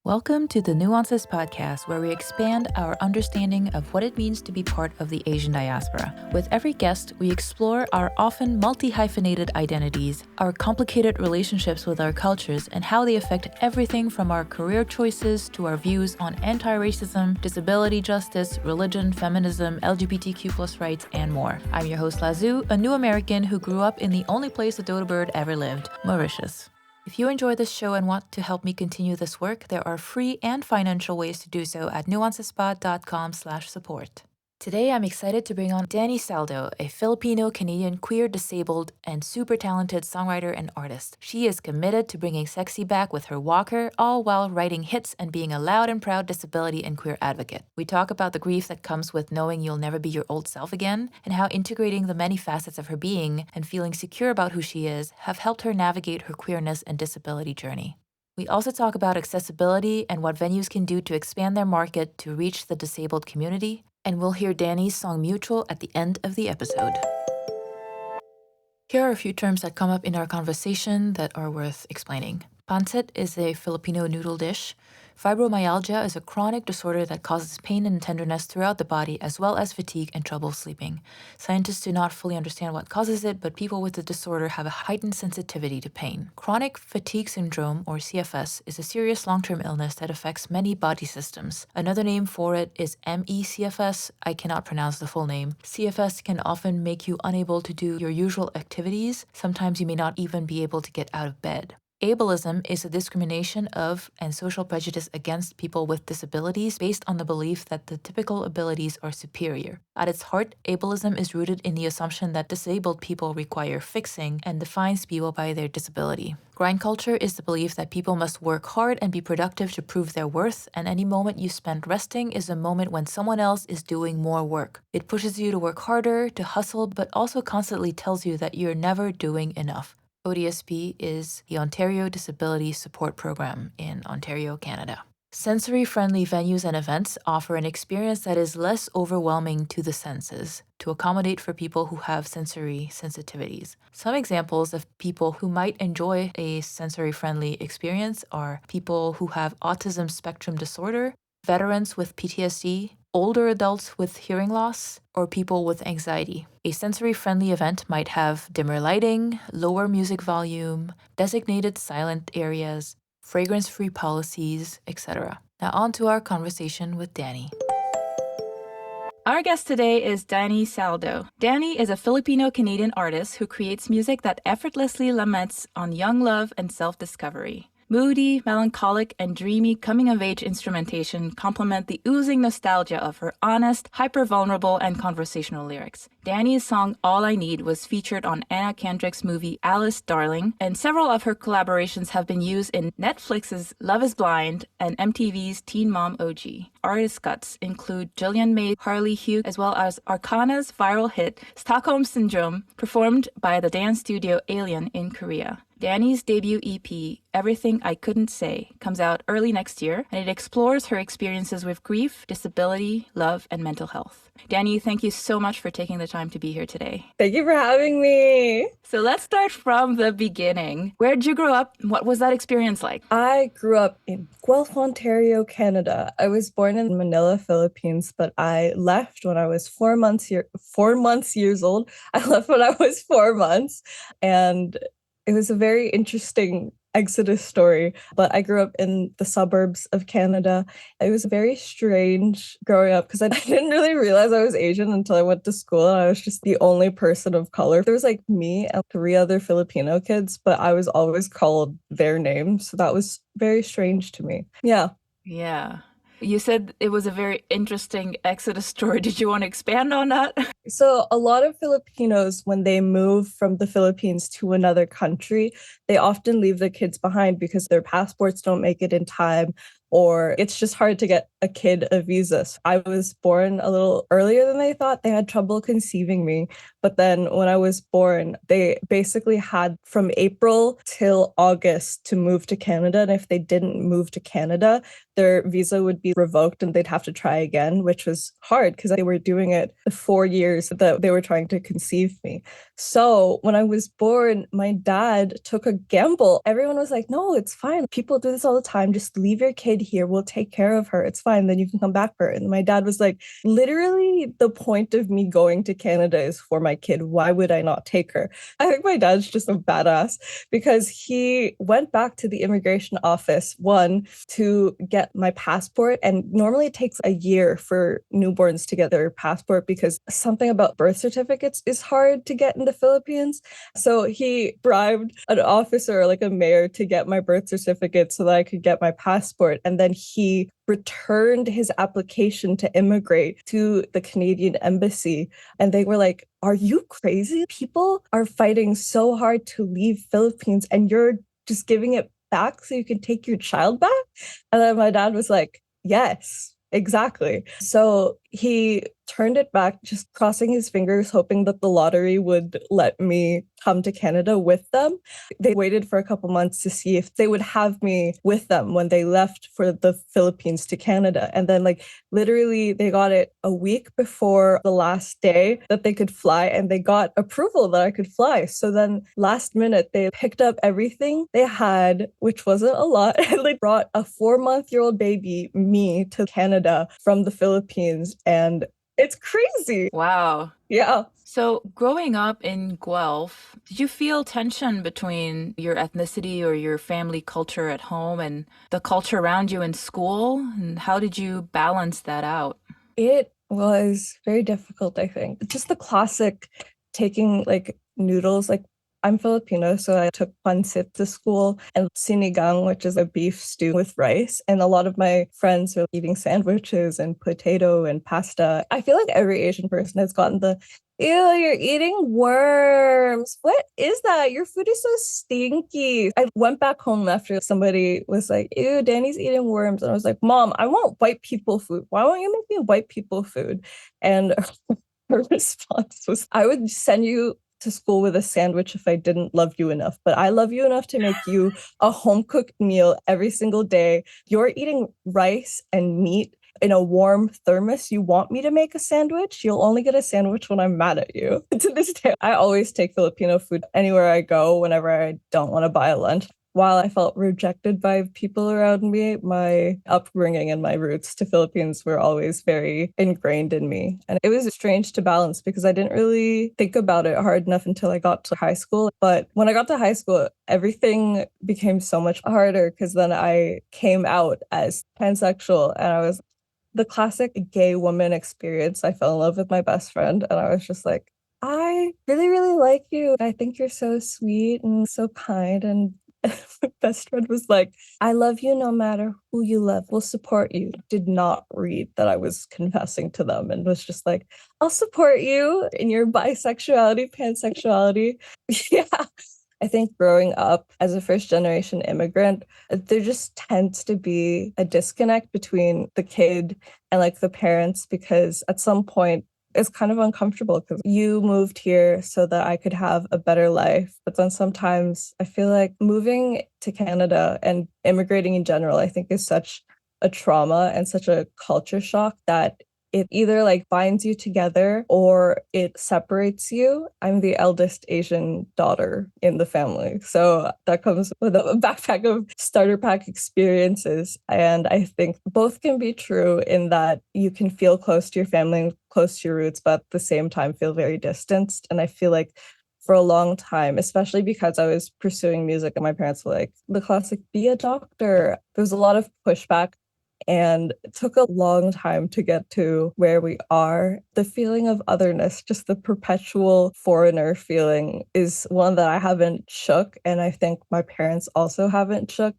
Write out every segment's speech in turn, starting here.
Welcome to the Nuances Podcast, where we expand our understanding of what it means to be part of the Asian diaspora. With every guest, we explore our often multi-hyphenated identities, our complicated relationships with our cultures, and how they affect everything from our career choices to our views on anti-racism, disability justice, religion, feminism, LGBTQ+ rights, and more. I'm your host, Lazu, a new American who grew up in the only place a dodo bird ever lived, Mauritius. If you enjoy this show and want to help me continue this work, there are free and financial ways to do so at nuancespod.com/support. Today, I'm excited to bring on Dani Saldo, a Filipino Canadian queer, disabled, and super talented songwriter and artist. She is committed to bringing sexy back with her walker, all while writing hits and being a loud and proud disability and queer advocate. We talk about the grief that comes with knowing you'll never be your old self again, and how integrating the many facets of her being and feeling secure about who she is have helped her navigate her queerness and disability journey. We also talk about accessibility and what venues can do to expand their market to reach the disabled community. And we'll hear Dani's song Mutual at the end of the episode. Here are a few terms that come up in our conversation that are worth explaining. Pancit is a Filipino noodle dish. Fibromyalgia is a chronic disorder that causes pain and tenderness throughout the body, as well as fatigue and trouble sleeping. Scientists do not fully understand what causes it, but people with the disorder have a heightened sensitivity to pain. Chronic fatigue syndrome, or CFS, is a serious long-term illness that affects many body systems. Another name for it is ME/CFS. I cannot pronounce the full name. CFS can often make you unable to do your usual activities. Sometimes you may not even be able to get out of bed. Ableism is a discrimination of and social prejudice against people with disabilities based on the belief that the typical abilities are superior. At its heart, ableism is rooted in the assumption that disabled people require fixing and defines people by their disability. Grind culture is the belief that people must work hard and be productive to prove their worth, and any moment you spend resting is a moment when someone else is doing more work. It pushes you to work harder, to hustle, but also constantly tells you that you're never doing enough. ODSP is the Ontario Disability Support Program in Ontario, Canada. Sensory-friendly venues and events offer an experience that is less overwhelming to the senses, to accommodate for people who have sensory sensitivities. Some examples of people who might enjoy a sensory-friendly experience are people who have autism spectrum disorder, veterans with PTSD, older adults with hearing loss, or people with anxiety. A sensory-friendly event might have dimmer lighting, lower music volume, designated silent areas, fragrance-free policies, etc. Now on to our conversation with Dani. Our guest today is Dani Saldo. Dani is a Filipino Canadian artist who creates music that effortlessly laments on young love and self-discovery. Moody, melancholic, and dreamy coming-of-age instrumentation complement the oozing nostalgia of her honest, hyper-vulnerable, and conversational lyrics. Dani's song All I Need was featured on Anna Kendrick's movie Alice Darling, and several of her collaborations have been used in Netflix's Love is Blind and MTV's Teen Mom OG. Artist cuts include Jillian May, Harley Huke, as well as Arcana's viral hit Stockholm Syndrome, performed by the dance studio Alien in Korea. Dani's debut EP, Everything I Couldn't Say, comes out early next year, and it explores her experiences with grief, disability, love, and mental health. Dani, thank you so much for taking the time to be here today. Thank you for having me. So let's start from the beginning. Where did you grow up? What was that experience like? I grew up in Guelph, Ontario, Canada. I was born in Manila, Philippines, but I left when I was 4 months years old. I left when I was 4 months, and it was a very interesting exodus story, but I grew up in the suburbs of Canada. It was very strange growing up because I didn't really realize I was Asian until I went to school, and I was just the only person of color. There was like me and 3 other Filipino kids, but I was always called their names. So that was very strange to me. Yeah. You said it was a very interesting exodus story. Did you want to expand on that? So a lot of Filipinos, when they move from the Philippines to another country, they often leave their kids behind because their passports don't make it in time, or it's just hard to get a kid a visa. So I was born a little earlier than they thought. They had trouble conceiving me. But then when I was born, they basically had from April till August to move to Canada. And if they didn't move to Canada, their visa would be revoked and they'd have to try again, which was hard because they were doing it the 4 years that they were trying to conceive me. So when I was born, my dad took a gamble. Everyone was like, no, it's fine. People do this all the time. Just leave your kid here. We'll take care of her. It's fine. Then you can come back for her. And my dad was like, literally, the point of me going to Canada is for my kid. Why would I not take her? I think my dad's just a badass because he went back to the immigration office, one, to get my passport. And normally it takes a year for newborns to get their passport because something about birth certificates is hard to get in the Philippines. So he bribed an officer, like a mayor, to get my birth certificate so that I could get my passport. And then he returned his application to immigrate to the Canadian embassy. And they were like, are you crazy? People are fighting so hard to leave Philippines and you're just giving it back so you can take your child back? And then my dad was like, yes, exactly. So he turned it back, just crossing his fingers, hoping that the lottery would let me come to Canada with them. They waited for a couple months to see if they would have me with them when they left for the Philippines to Canada. And then, like, literally, they got it a week before the last day that they could fly, and they got approval that I could fly. So then, last minute, they picked up everything they had, which wasn't a lot, and they brought a 4-month-old baby, me, to Canada from the Philippines. And it's crazy. Wow. Yeah. So, growing up in Guelph, did you feel tension between your ethnicity or your family culture at home and the culture around you in school? And how did you balance that out? It was very difficult, I think. Just the classic taking like noodles, like I'm Filipino, so I took pancit to school and sinigang, which is a beef stew with rice. And a lot of my friends were eating sandwiches and potato and pasta. I feel like every Asian person has gotten the, ew, you're eating worms. What is that? Your food is so stinky. I went back home after somebody was like, ew, Danny's eating worms. And I was like, Mom, I want white people food. Why won't you make me white people food? And her response was, I would send you to school with a sandwich if I didn't love you enough, but I love you enough to make you a home cooked meal every single day. You're eating rice and meat in a warm thermos. You want me to make a sandwich? You'll only get a sandwich when I'm mad at you. To this day, I always take Filipino food anywhere I go whenever I don't want to buy a lunch. While I felt rejected by people around me, my upbringing and my roots to Philippines were always very ingrained in me. And it was strange to balance because I didn't really think about it hard enough until I got to high school. But when I got to high school, everything became so much harder because then I came out as pansexual and I was the classic gay woman experience. I fell in love with my best friend and I was just like, I really, really like you. I think you're so sweet and so kind. And my best friend was like, I love you no matter who you love. We'll support you. Did not read that I was confessing to them and was just like, I'll support you in your bisexuality, pansexuality. Yeah. I think growing up as a first generation immigrant, there just tends to be a disconnect between the kid and like the parents because at some point it's kind of uncomfortable because you moved here so that I could have a better life. But then sometimes I feel like moving to Canada and immigrating in general, I think is such a trauma and such a culture shock that it either like binds you together or it separates you. I'm the eldest Asian daughter in the family. So that comes with a backpack of starter pack experiences. And I think both can be true in that you can feel close to your family and close to your roots, but at the same time feel very distanced. And I feel like for a long time, especially because I was pursuing music and my parents were like, the classic, be a doctor. There was a lot of pushback and it took a long time to get to where we are. The feeling of otherness, just the perpetual foreigner feeling, is one that I haven't shook. And I think my parents also haven't shook.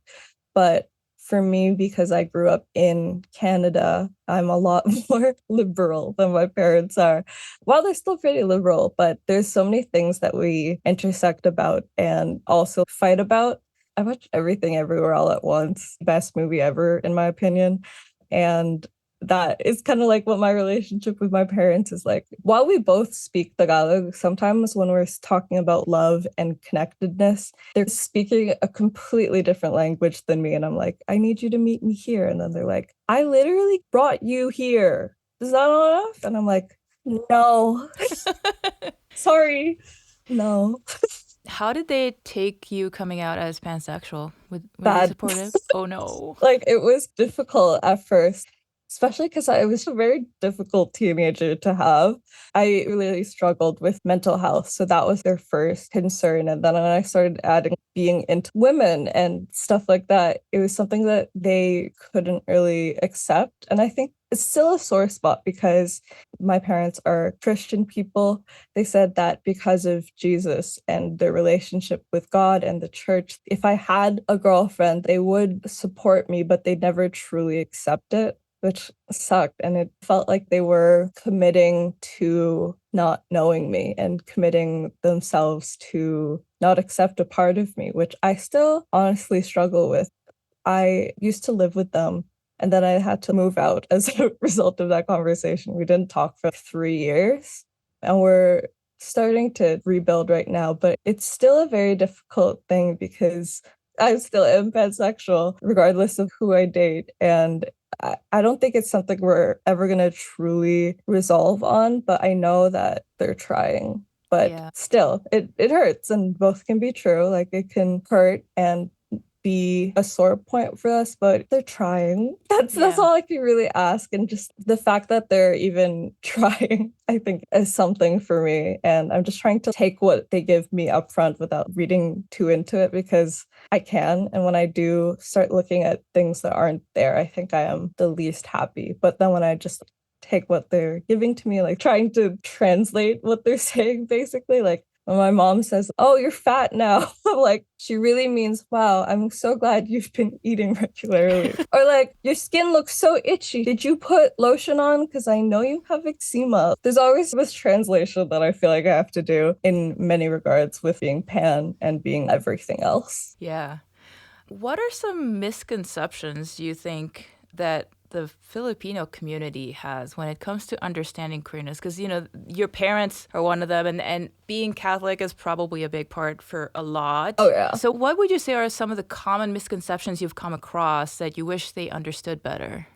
But for me, because I grew up in Canada, I'm a lot more liberal than my parents are. Well, they're still pretty liberal, but there's so many things that we intersect about and also fight about. I watched Everything Everywhere All at Once, best movie ever, in my opinion. And that is kind of like what my relationship with my parents is like. While we both speak Tagalog, sometimes when we're talking about love and connectedness, they're speaking a completely different language than me. And I'm like, I need you to meet me here. And then they're like, I literally brought you here. Is that not enough? And I'm like, no, sorry. No, How did they take you coming out as pansexual? Were they bad. supportive? Oh no. Like it was difficult at first, especially because I was a very difficult teenager to have. I really struggled with mental health. So that was their first concern. And then when I started adding being into women and stuff like that, it was something that they couldn't really accept. And I think it's still a sore spot because my parents are Christian people. They said that because of Jesus and their relationship with God and the church, if I had a girlfriend, they would support me, but they'd never truly accept it, which sucked. And it felt like they were committing to not knowing me and committing themselves to not accept a part of me, which I still honestly struggle with. I used to live with them and then I had to move out as a result of that conversation. We didn't talk for 3 years and we're starting to rebuild right now, but it's still a very difficult thing because I still am pansexual, regardless of who I date. And I don't think it's something we're ever going to truly resolve on, but I know that they're trying. But Yeah. still, it hurts, and both can be true. Like it can hurt and be a sore point for us, but they're trying. That's Yeah. all I can really ask. And just the fact that they're even trying, I think, is something for me. And I'm just trying to take what they give me upfront without reading too into it because I can. And when I do start looking at things that aren't there, I think I am the least happy. But then when I just take what they're giving to me, like trying to translate what they're saying, basically, like when my mom says, "Oh, you're fat now," I'm like, she really means, "Wow, I'm so glad you've been eating regularly." Or like, "Your skin looks so itchy. Did you put lotion on? Because I know you have eczema." There's always this translation that I feel like I have to do in many regards with being pan and being everything else. Yeah. What are some misconceptions you think that the Filipino community has when it comes to understanding queerness? Because, your parents are one of them, and being Catholic is probably a big part for a lot. Oh, yeah. So, what would you say are some of the common misconceptions you've come across that you wish they understood better?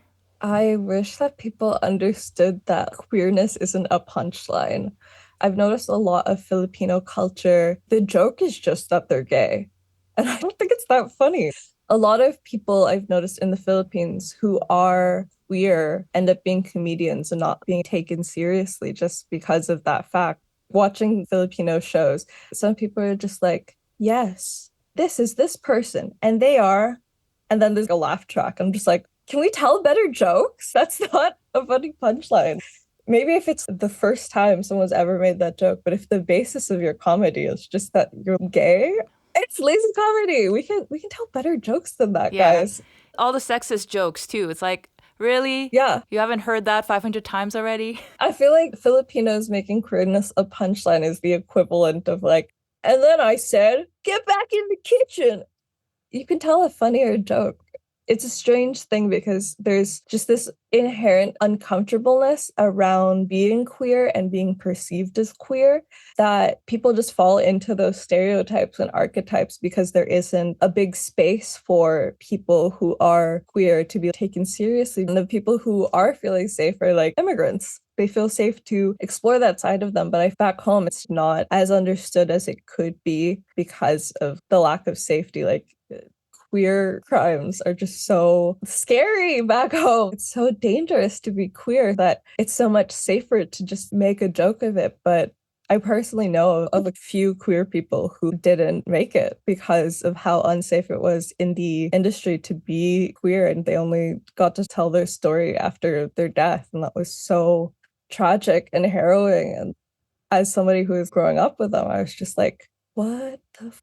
I wish that people understood that queerness isn't a punchline. I've noticed a lot of Filipino culture. The joke is just that they're gay. And I don't think it's that funny. A lot of people I've noticed in the Philippines who are queer end up being comedians and not being taken seriously just because of that fact. Watching Filipino shows, some people are just like, yes, this is this person, and they are. And then there's a laugh track. I'm just like, can we tell better jokes? That's not a funny punchline. Maybe if it's the first time someone's ever made that joke, but if the basis of your comedy is just that you're gay, it's lazy comedy. We can tell better jokes than that, Yeah. guys. All the sexist jokes, too. It's like, really? Yeah. You haven't heard that 500 times already? I feel like Filipinos making queerness a punchline is the equivalent of like, and then I said, get back in the kitchen. You can tell a funnier joke. It's a strange thing because there's just this inherent uncomfortableness around being queer and being perceived as queer that people just fall into those stereotypes and archetypes because there isn't a big space for people who are queer to be taken seriously. And the people who are feeling safe are like immigrants. They feel safe to explore that side of them. But back home, it's not as understood as it could be because of the lack of safety. Like queer crimes are just so scary back home. It's so dangerous to be queer that it's so much safer to just make a joke of it. But I personally know of a few queer people who didn't make it because of how unsafe it was in the industry to be queer, and they only got to tell their story after their death. And that was so tragic and harrowing. And as somebody who was growing up with them, I was just like,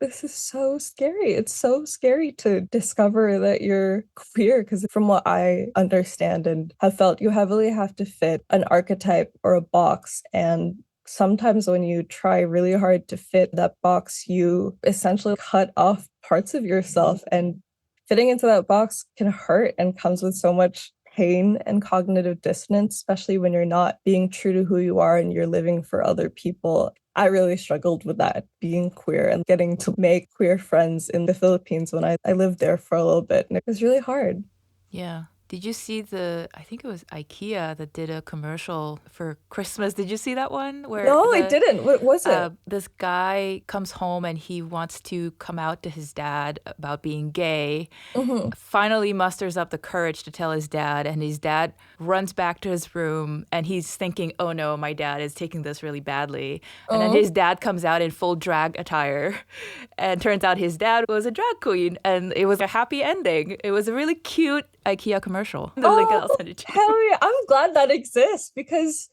this is so scary. It's so scary to discover that you're queer because from what I understand and have felt, you heavily have to fit an archetype or a box. And sometimes when you try really hard to fit that box, you essentially cut off parts of yourself, and fitting into that box can hurt and comes with so much pain and cognitive dissonance, especially when you're not being true to who you are and you're living for other people. I really struggled with that, being queer and getting to make queer friends in the Philippines when I lived there for a little bit. And it was really hard. Yeah. Did you see I think it was IKEA that did a commercial for Christmas. Did you see that one where No, I didn't. What was it? this guy comes home and he wants to come out to his dad about being gay, Mm-hmm. finally musters up the courage to tell his dad, and his dad runs back to his room and he's thinking, oh no, my dad is taking this really badly. And then his dad comes out in full drag attire, and turns out his dad was a drag queen, and it was a happy ending. It was a really cute IKEA commercial. The link, I'll send it to you. Hell yeah. I'm glad that exists because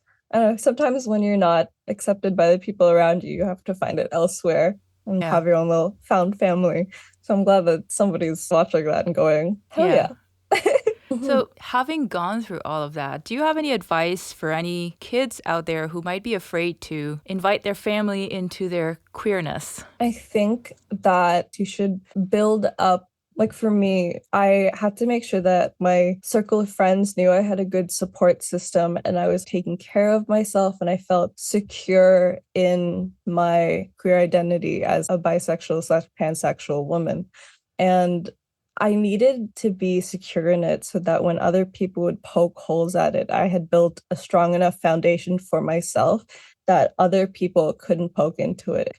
sometimes when you're not accepted by the people around you, you have to find it elsewhere and have your own little found family. So I'm glad that somebody's watching that and going, hell yeah. So having gone through all of that, do you have any advice for any kids out there who might be afraid to invite their family into their queerness? I think that you should build up. Like for me, I had to make sure that my circle of friends knew I had a good support system and I was taking care of myself and I felt secure in my queer identity as a bisexual / pansexual woman. And I needed to be secure in it so that when other people would poke holes at it, I had built a strong enough foundation for myself that other people couldn't poke into it.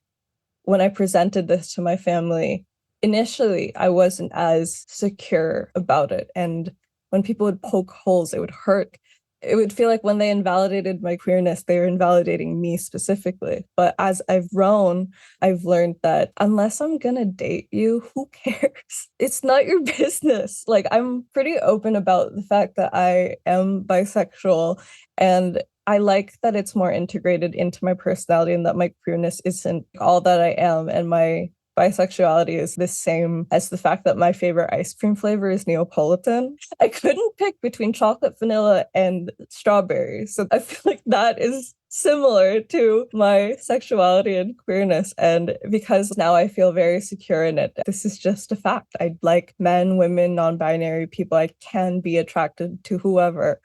When I presented this to my family, initially, I wasn't as secure about it. And when people would poke holes, it would hurt. It would feel like when they invalidated my queerness, they were invalidating me specifically. But as I've grown, I've learned that unless I'm going to date you, who cares? It's not your business. Like, I'm pretty open about the fact that I am bisexual, and I like that it's more integrated into my personality and that my queerness isn't all that I am, and my bisexuality is the same as the fact that my favorite ice cream flavor is Neapolitan. I couldn't pick between chocolate, vanilla, and strawberry. So I feel like that is similar to my sexuality and queerness. And because now I feel very secure in it, this is just a fact. I like men, women, non-binary people. I can be attracted to whoever.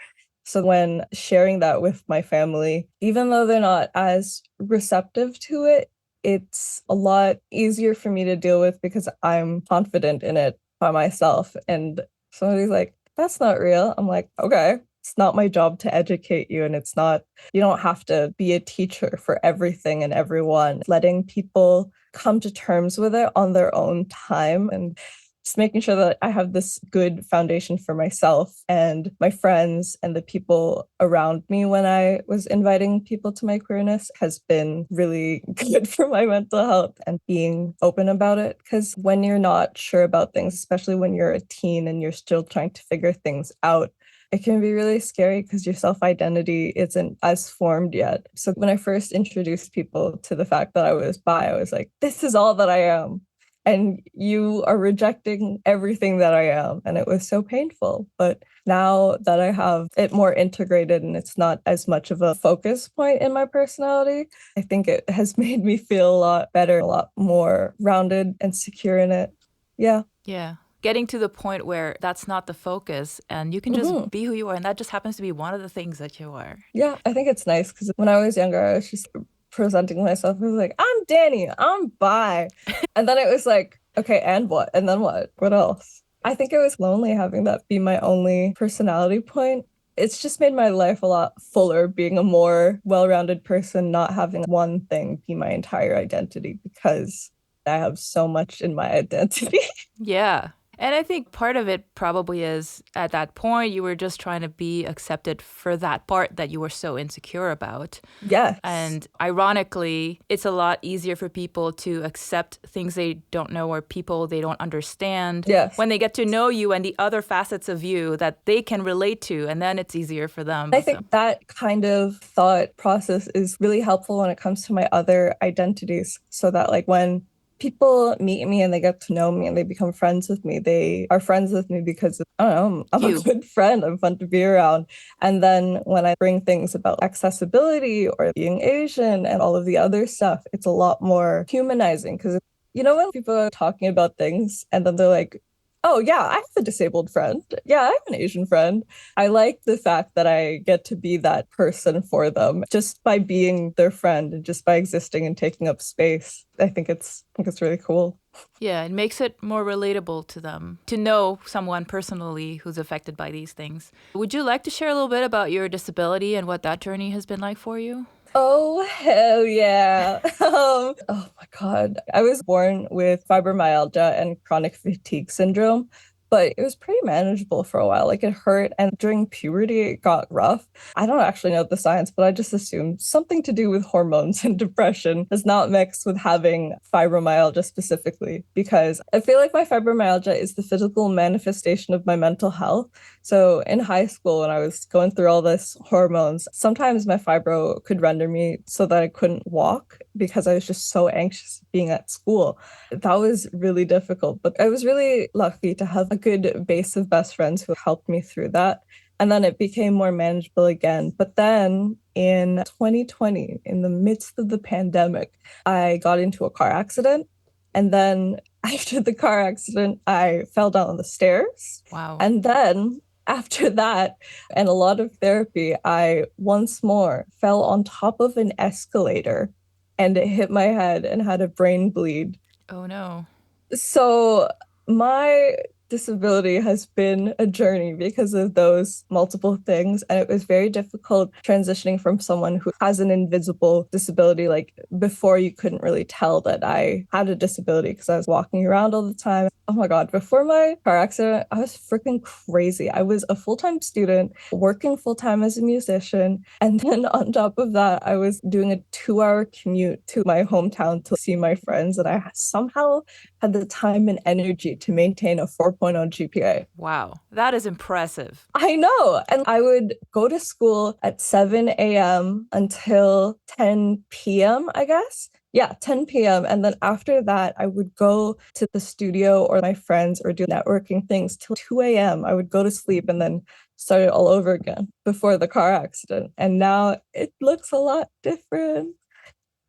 So when sharing that with my family, even though they're not as receptive to it, it's a lot easier for me to deal with because I'm confident in it by myself. And somebody's like, that's not real. I'm like, okay, it's not my job to educate you. And it's not, you don't have to be a teacher for everything and everyone. Letting people come to terms with it on their own time and just making sure that I have this good foundation for myself and my friends and the people around me when I was inviting people to my queerness has been really good for my mental health, and being open about it. Because when you're not sure about things, especially when you're a teen and you're still trying to figure things out, it can be really scary because your self-identity isn't as formed yet. So when I first introduced people to the fact that I was bi, I was like, this is all that I am. And you are rejecting everything that I am. And it was so painful. But now that I have it more integrated and it's not as much of a focus point in my personality, I think it has made me feel a lot better, a lot more rounded and secure in it. Yeah. Yeah. Getting to the point where that's not the focus and you can just be who you are. And that just happens to be one of the things that you are. Yeah, I think it's nice because when I was younger, I was just presenting myself. I was like, I'm Dani, I'm bi. And then it was like, okay, and what? And then what? What else? I think it was lonely having that be my only personality point. It's just made my life a lot fuller, being a more well-rounded person, not having one thing be my entire identity because I have so much in my identity. Yeah. And I think part of it probably is at that point, you were just trying to be accepted for that part that you were so insecure about. Yes. And ironically, it's a lot easier for people to accept things they don't know or people they don't understand when they get to know you and the other facets of you that they can relate to. And then it's easier for them. I think that kind of thought process is really helpful when it comes to my other identities. So that like when people meet me and they get to know me and they become friends with me, they are friends with me because, I don't know, I'm a good friend, I'm fun to be around. And then when I bring things about accessibility or being Asian and all of the other stuff, it's a lot more humanizing. Because, you know, when people are talking about things and then they're like, Oh, yeah, I have a disabled friend. Yeah, I have an Asian friend. I like the fact that I get to be that person for them just by being their friend and just by existing and taking up space. I think it's really cool. Yeah, it makes it more relatable to them to know someone personally who's affected by these things. Would you like to share a little bit about your disability and what that journey has been like for you? Oh, hell yeah. Oh my God. I was born with fibromyalgia and chronic fatigue syndrome, but it was pretty manageable for a while. Like it hurt, and during puberty, it got rough. I don't actually know the science, but I just assumed something to do with hormones and depression is not mixed with having fibromyalgia specifically, because I feel like my fibromyalgia is the physical manifestation of my mental health. So in high school, when I was going through all this hormones, sometimes my fibro could render me so that I couldn't walk because I was just so anxious being at school. That was really difficult, but I was really lucky to have a good base of best friends who helped me through that. And then it became more manageable again. But then in 2020, in the midst of the pandemic, I got into a car accident. And then after the car accident, I fell down the stairs. Wow. And then after that, and a lot of therapy, I once more fell on top of an escalator and it hit my head and had a brain bleed. Oh no. So my disability has been a journey because of those multiple things. And it was very difficult transitioning from someone who has an invisible disability. Like before, you couldn't really tell that I had a disability because I was walking around all the time. Oh my God, before my car accident, I was freaking crazy. I was a full-time student, working full-time as a musician. And then on top of that, I was doing a 2 hour commute to my hometown to see my friends. And I somehow had the time and energy to maintain a 4.0 GPA. Wow. That is impressive. I know. And I would go to school at 7 a.m. until 10 p.m., I guess. Yeah, 10 p.m. And then after that, I would go to the studio or my friends or do networking things till 2 a.m. I would go to sleep and then start it all over again before the car accident. And now it looks a lot different.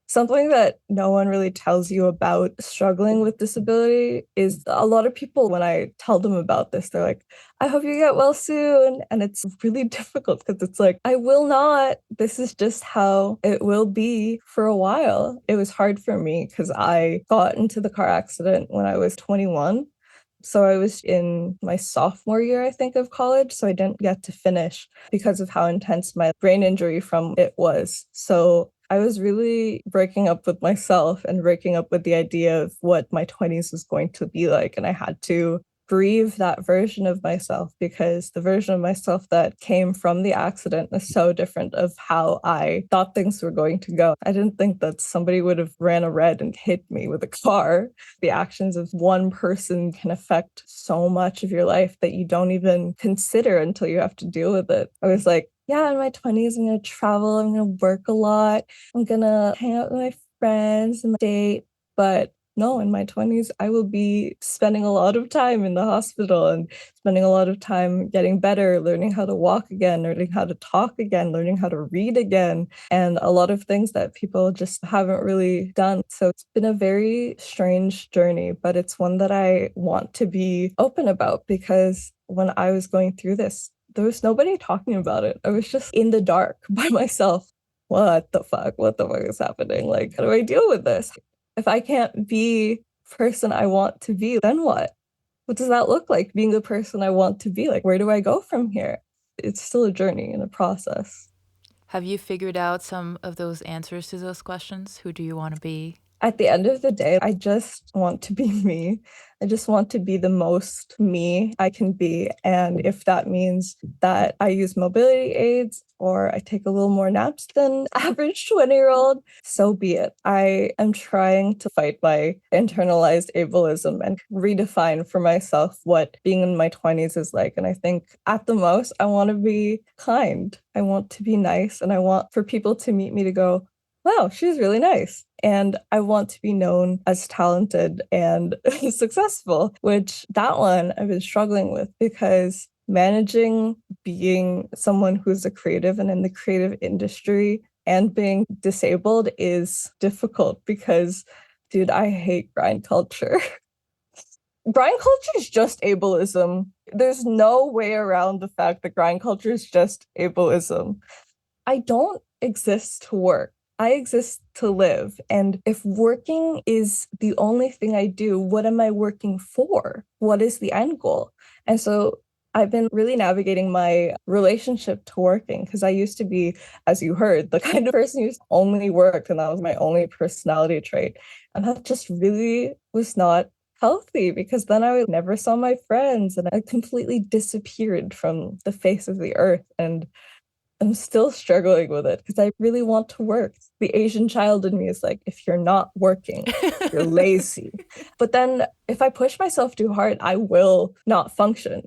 Something that no one really tells you about struggling with disability is a lot of people, when I tell them about this, they're like, I hope you get well soon. And it's really difficult because it's like, I will not. This is just how it will be for a while. It was hard for me because I got into the car accident when I was 21. So I was in my sophomore year, I think, of college. So I didn't get to finish because of how intense my brain injury from it was. So I was really breaking up with myself and breaking up with the idea of what my 20s was going to be like. And I had to grieve that version of myself because the version of myself that came from the accident is so different of how I thought things were going to go. I didn't think that somebody would have ran a red and hit me with a car. The actions of one person can affect so much of your life that you don't even consider until you have to deal with it. I was like, yeah, in my 20s, I'm going to travel, I'm going to work a lot, I'm going to hang out with my friends and date. But no, in my 20s, I will be spending a lot of time in the hospital and spending a lot of time getting better, learning how to walk again, learning how to talk again, learning how to read again, and a lot of things that people just haven't really done. So it's been a very strange journey, but it's one that I want to be open about because when I was going through this, there was nobody talking about it. I was just in the dark by myself. What the fuck? What the fuck is happening? Like, how do I deal with this? If I can't be the person I want to be, then what? What does that look like, being the person I want to be? Like, where do I go from here? It's still a journey and a process. Have you figured out some of those answers to those questions? Who do you want to be? At the end of the day, I just want to be me. I just want to be the most me I can be. And if that means that I use mobility aids or I take a little more naps than average 20-year-old, so be it. I am trying to fight my internalized ableism and redefine for myself what being in my 20s is like. And I think at the most, I want to be kind. I want to be nice. And I want for people to meet me to go, wow, she's really nice. And I want to be known as talented and successful, which that one I've been struggling with because managing being someone who's a creative and in the creative industry and being disabled is difficult because, dude, I hate grind culture. Grind culture is just ableism. There's no way around the fact that grind culture is just ableism. I don't exist to work. I exist to live. And if working is the only thing I do, what am I working for? What is the end goal? And so I've been really navigating my relationship to working because I used to be, as you heard, the kind of person who only worked, and that was my only personality trait. And that just really was not healthy because then I never saw my friends and I completely disappeared from the face of the earth. And I'm still struggling with it because I really want to work. The Asian child in me is like, if you're not working, you're lazy. But then if I push myself too hard, I will not function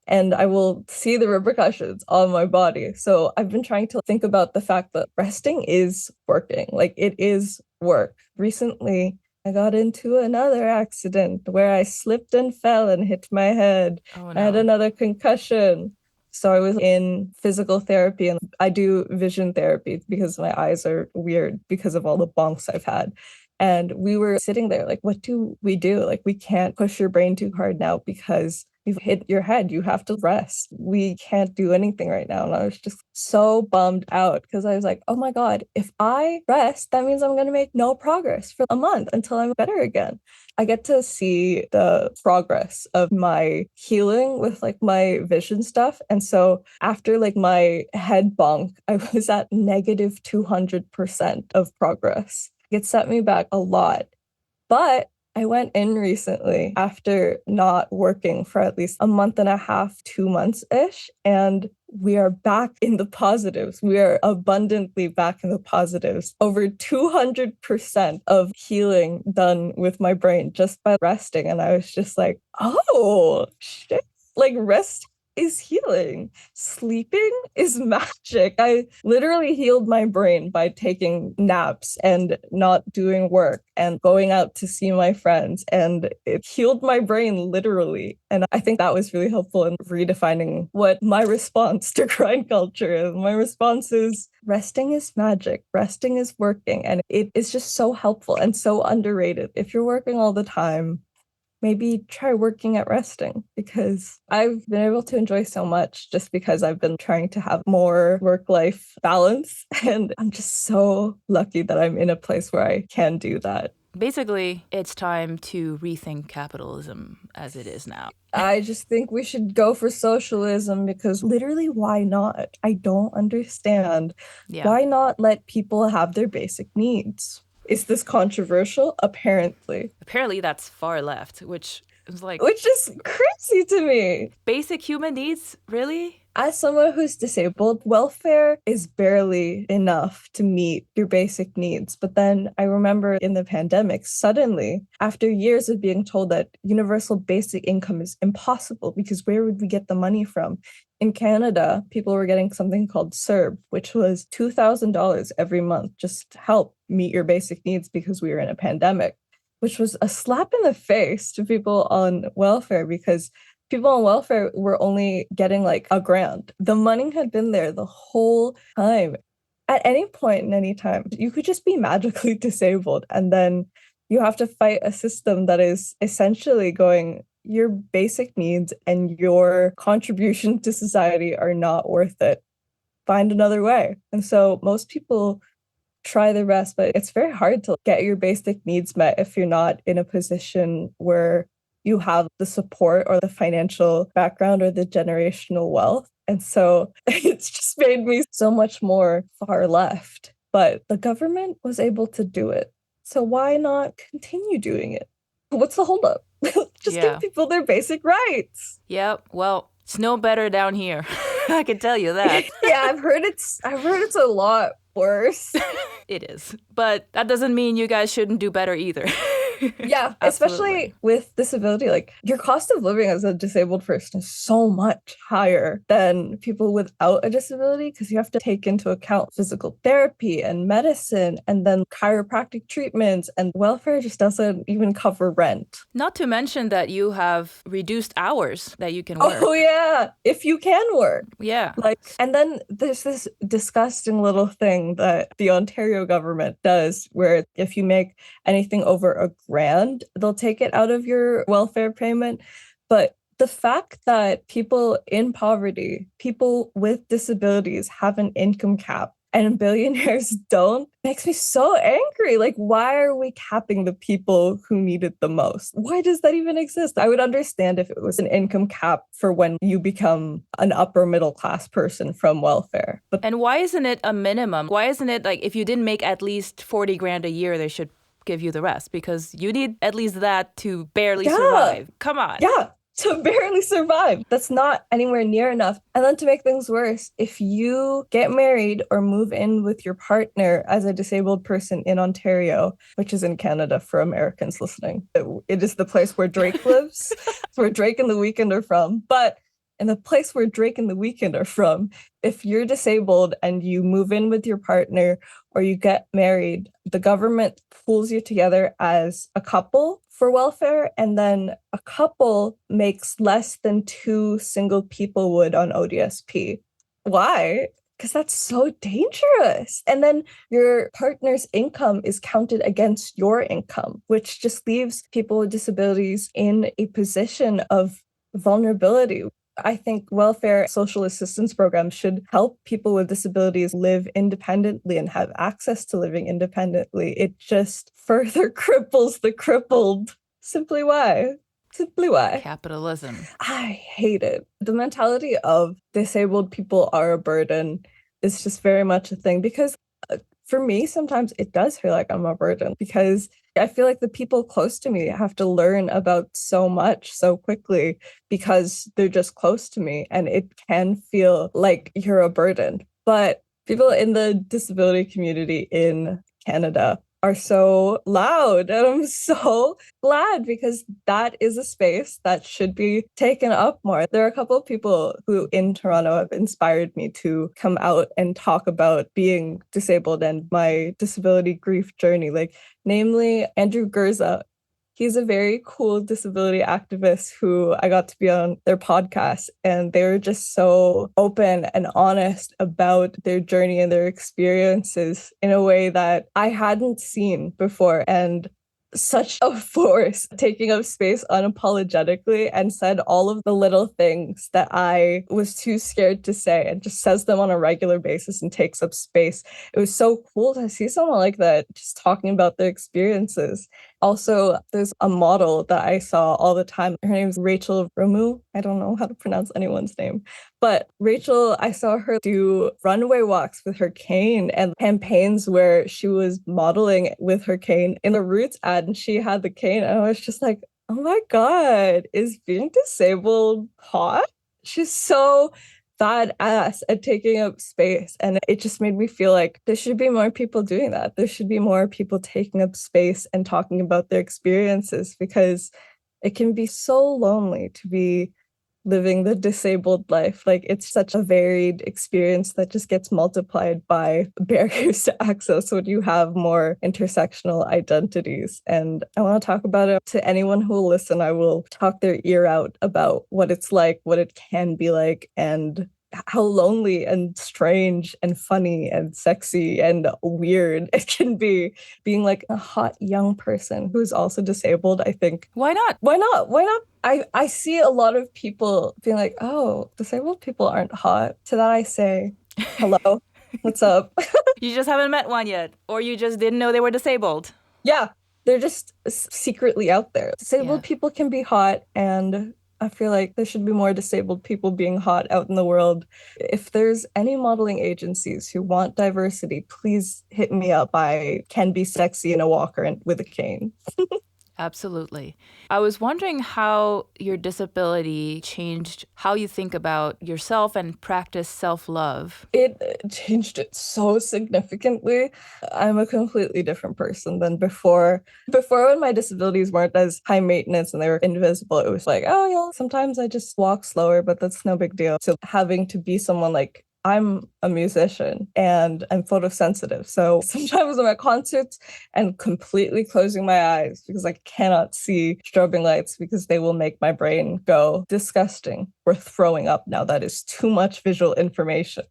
and I will see the repercussions on my body. So I've been trying to think about the fact that resting is working, like it is work. Recently, I got into another accident where I slipped and fell and hit my head. Oh I had no. another concussion. So I was in physical therapy and I do vision therapy because my eyes are weird because of all the bonks I've had. And we were sitting there like, what do we do? Like, we can't push your brain too hard now because you've hit your head. You have to rest. We can't do anything right now. And I was just so bummed out because I was like, oh my God, if I rest, that means I'm going to make no progress for a month until I'm better again. I get to see the progress of my healing with like my vision stuff. And so after like my head bonk, I was at negative 200% of progress. It set me back a lot. But I went in recently after not working for at least a month and a half, 2 months ish, and we are back in the positives. We are abundantly back in the positives. Over 200% of healing done with my brain just by resting. And I was just like, oh, shit. Like, rest is healing. Sleeping is magic. I literally healed my brain by taking naps and not doing work and going out to see my friends. And it healed my brain literally. And I think that was really helpful in redefining what my response to grind culture is. My response is resting is magic, resting is working. And it is just so helpful and so underrated. If you're working all the time, maybe try working at resting because I've been able to enjoy so much just because I've been trying to have more work-life balance. And I'm just so lucky that I'm in a place where I can do that. Basically, it's time to rethink capitalism as it is now. I just think we should go for socialism because literally, why not? I don't understand. Yeah. Why not let people have their basic needs? Is this controversial? Apparently. Apparently, that's far left, which is like Which is crazy to me. basic human needs, really? As someone who's disabled, welfare is barely enough to meet your basic needs. But then I remember in the pandemic, suddenly, after years of being told that universal basic income is impossible because where would we get the money from? In Canada, people were getting something called CERB, which was $2,000 every month just to help meet your basic needs because we were in a pandemic, which was a slap in the face to people on welfare because people on welfare were only getting like a grand. The money had been there the whole time. At any point in any time, you could just be magically disabled. And then you have to fight a system that is essentially going, your basic needs and your contribution to society are not worth it. Find another way. And so most people try their best, but it's very hard to get your basic needs met if you're not in a position where you have the support or the financial background or the generational wealth. And so it's just made me so much more far left. But the government was able to do it. So why not continue doing it? What's the holdup? Just give people their basic rights. Yeah, well, it's no better down here. I can tell you that. Yeah, I've heard it's a lot worse. It is. But that doesn't mean you guys shouldn't do better either. Yeah, especially with disability, like your cost of living as a disabled person is so much higher than people without a disability because you have to take into account physical therapy and medicine and then chiropractic treatments, and welfare just doesn't even cover rent. Not to mention that you have reduced hours that you can work. Oh yeah, if you can work. Yeah. And then there's this disgusting little thing that the Ontario government does where if you make anything over a grand, they'll take it out of your welfare payment. But the fact that people in poverty, people with disabilities have an income cap and billionaires don't makes me so angry. Like, why are we capping the people who need it the most? Why does that even exist? I would understand if it was an income cap for when you become an upper middle class person from welfare. And why isn't it a minimum? Why isn't it like if you didn't make at least 40 grand a year, they should give you the rest? Because you need at least that to barely survive. Come on. Yeah. To barely survive. That's not anywhere near enough. And then to make things worse, if you get married or move in with your partner as a disabled person in Ontario, which is in Canada for Americans listening, it is the place where Drake lives. It's where Drake and The Weeknd are from. But in the place where Drake and The Weeknd are from, if you're disabled and you move in with your partner or you get married, the government pulls you together as a couple for welfare, and then a couple makes less than 2 single people would on ODSP. Why? Because that's so dangerous. And then your partner's income is counted against your income, which just leaves people with disabilities in a position of vulnerability. I think welfare social assistance programs should help people with disabilities live independently and have access to living independently. It just further cripples the crippled. Simply why? Simply why? Capitalism. I hate it. The mentality of disabled people are a burden is just very much a thing because for me, sometimes it does feel like I'm a burden because I feel like the people close to me have to learn about so much so quickly because they're just close to me, and it can feel like you're a burden. But people in the disability community in Canada are so loud, and I'm so glad because that is a space that should be taken up more. There are a couple of people who in Toronto have inspired me to come out and talk about being disabled and my disability grief journey, like namely Andrew Gurza. He's a very cool disability activist who I got to be on their podcast, and they were just so open and honest about their journey and their experiences in a way that I hadn't seen before. And such a force, taking up space unapologetically, and said all of the little things that I was too scared to say and just says them on a regular basis and takes up space. It was so cool to see someone like that just talking about their experiences. Also, there's a model that I saw all the time. Her name's Rachel Ramu. I don't know how to pronounce anyone's name. But Rachel, I saw her do runway walks with her cane and campaigns where she was modeling with her cane in the Roots ad, and she had the cane. And I was just like, oh my God, is being disabled hot? She's so badass at taking up space. And it just made me feel like there should be more people doing that. There should be more people taking up space and talking about their experiences, because it can be so lonely to be living the disabled life. Like, it's such a varied experience that just gets multiplied by barriers to access when you have more intersectional identities. And I want to talk about it to anyone who will listen. I will talk their ear out about what it's like, what it can be like, and how lonely and strange and funny and sexy and weird it can be being like a hot young person who's also disabled. I think, why not? I see a lot of people being like, oh, disabled people aren't hot. To that I say, hello, what's up? You just haven't met one yet, or you just didn't know they were disabled. Yeah, they're just secretly out there. Disabled people can be hot, and I feel like there should be more disabled people being hot out in the world. If there's any modeling agencies who want diversity, please hit me up. I can be sexy in a walker and with a cane. Absolutely. I was wondering how your disability changed how you think about yourself and practice self-love. It changed it so significantly. I'm a completely different person than before. Before, when my disabilities weren't as high maintenance and they were invisible, it was like, oh yeah, sometimes I just walk slower, but that's no big deal. So having to be someone like, I'm a musician and I'm photosensitive. So sometimes I'm at concerts and completely closing my eyes because I cannot see strobing lights because they will make my brain go disgusting or throwing up. Now that is too much visual information.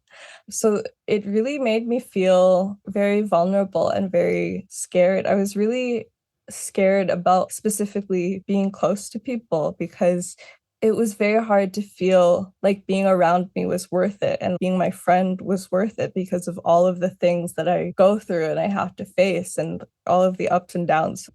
So it really made me feel very vulnerable and very scared. I was really scared about specifically being close to people because it was very hard to feel like being around me was worth it and being my friend was worth it because of all of the things that I go through and I have to face and all of the ups and downs.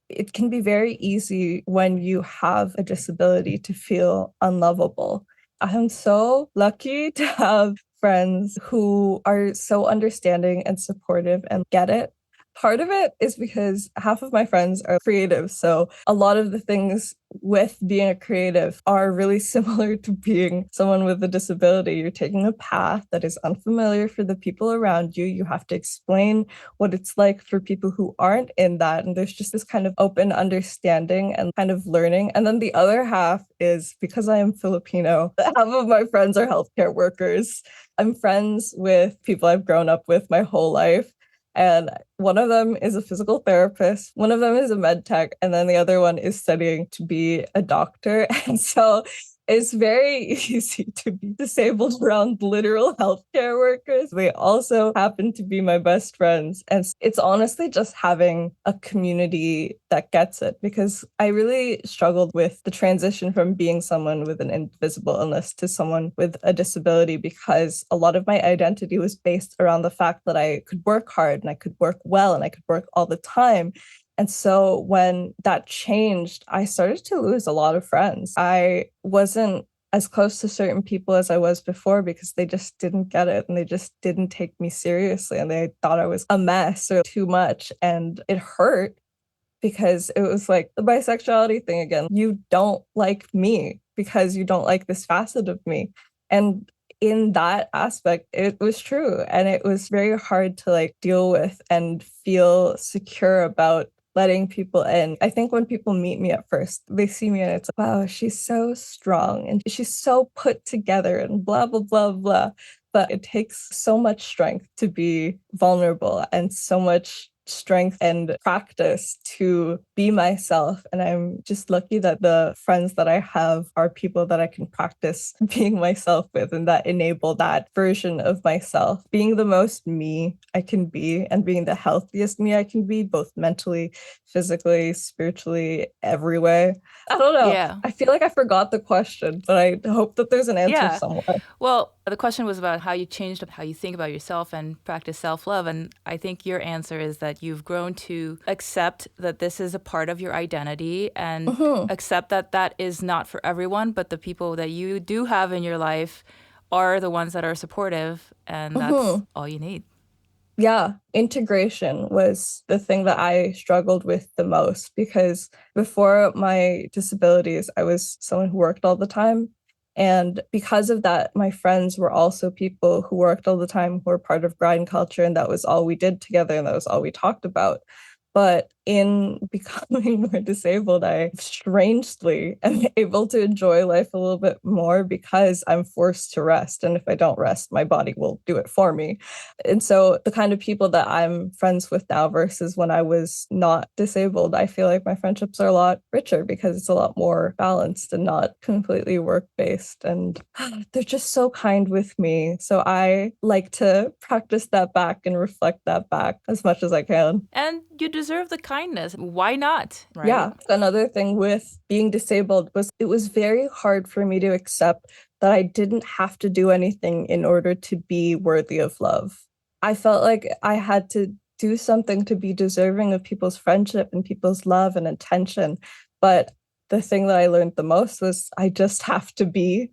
It can be very easy when you have a disability to feel unlovable. I'm so lucky to have friends who are so understanding and supportive and get it. Part of it is because half of my friends are creative. So a lot of the things with being a creative are really similar to being someone with a disability. You're taking a path that is unfamiliar for the people around you. You have to explain what it's like for people who aren't in that. And there's just this kind of open understanding and kind of learning. And then the other half is because I am Filipino, half of my friends are healthcare workers. I'm friends with people I've grown up with my whole life. And one of them is a physical therapist, one of them is a med tech, and then the other one is studying to be a doctor. And so it's very easy to be disabled around literal healthcare workers. They also happen to be my best friends. And it's honestly just having a community that gets it, because I really struggled with the transition from being someone with an invisible illness to someone with a disability, because a lot of my identity was based around the fact that I could work hard and I could work well and I could work all the time. And so when that changed, I started to lose a lot of friends. I wasn't as close to certain people as I was before because they just didn't get it and they just didn't take me seriously and they thought I was a mess or too much. And it hurt because it was like the bisexuality thing again. You don't like me because you don't like this facet of me. And in that aspect, it was true. And it was very hard to like deal with and feel secure about letting people in. I think when people meet me at first, they see me and it's like, wow, she's so strong and she's so put together and blah, blah, blah, blah. But it takes so much strength to be vulnerable and so much strength and practice to be myself. And I'm just lucky that the friends that I have are people that I can practice being myself with and that enable that version of myself, being the most me I can be and being the healthiest me I can be, both mentally, physically, spiritually, every way. I don't know. Yeah. I feel like I forgot the question, but I hope that there's an answer Yeah. somewhere. Well, the question was about how you changed how you think about yourself and practice self love. And I think your answer is that you've grown to accept that this is a part of your identity and Mhm. accept that that is not for everyone, but the people that you do have in your life are the ones that are supportive. And that's Mhm. all you need. Yeah, integration was the thing that I struggled with the most because before my disabilities, I was someone who worked all the time. And because of that, my friends were also people who worked all the time, who were part of grind culture. And that was all we did together. And that was all we talked about. But in becoming more disabled, I strangely am able to enjoy life a little bit more because I'm forced to rest. And if I don't rest, my body will do it for me. And so the kind of people that I'm friends with now versus when I was not disabled, I feel like my friendships are a lot richer because it's a lot more balanced and not completely work based. And they're just so kind with me. So I like to practice that back and reflect that back as much as I can. And you deserve the kindness. Why not? Right? Yeah. Another thing with being disabled was it was very hard for me to accept that I didn't have to do anything in order to be worthy of love. I felt like I had to do something to be deserving of people's friendship and people's love and attention. But the thing that I learned the most was I just have to be.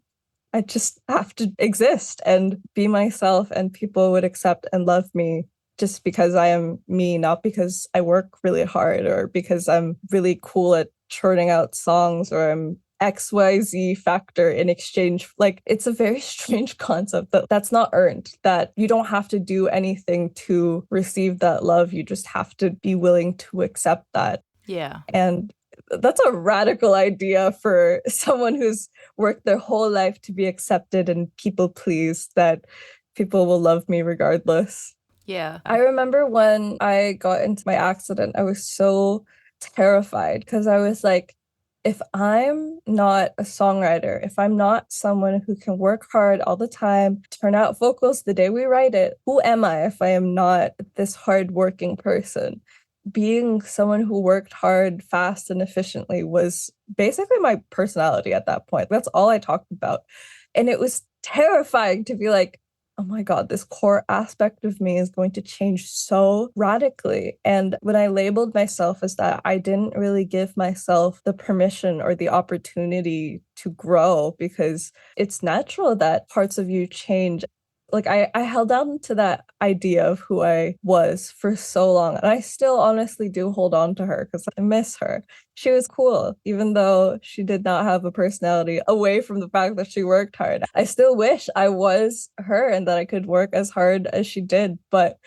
I just have to exist and be myself, and people would accept and love me just because I am me, not because I work really hard or because I'm really cool at churning out songs or I'm XYZ factor in exchange. Like, it's a very strange concept that that's not earned, that you don't have to do anything to receive that love. You just have to be willing to accept that. Yeah. And that's a radical idea for someone who's worked their whole life to be accepted and people pleased, that people will love me regardless. Yeah. I remember when I got into my accident, I was so terrified because I was like, if I'm not a songwriter, if I'm not someone who can work hard all the time, turn out vocals the day we write it, who am I if I am not this hardworking person? being someone who worked hard, fast, and efficiently was basically my personality at that point. That's all I talked about. And it was terrifying to be like, oh my God, this core aspect of me is going to change so radically. And when I labeled myself as that, I didn't really give myself the permission or the opportunity to grow, because it's natural that parts of you change. Like I held on to that idea of who I was for so long. And I still honestly do hold on to her because I miss her. She was cool, even though she did not have a personality away from the fact that she worked hard. I still wish I was her and that I could work as hard as she did. But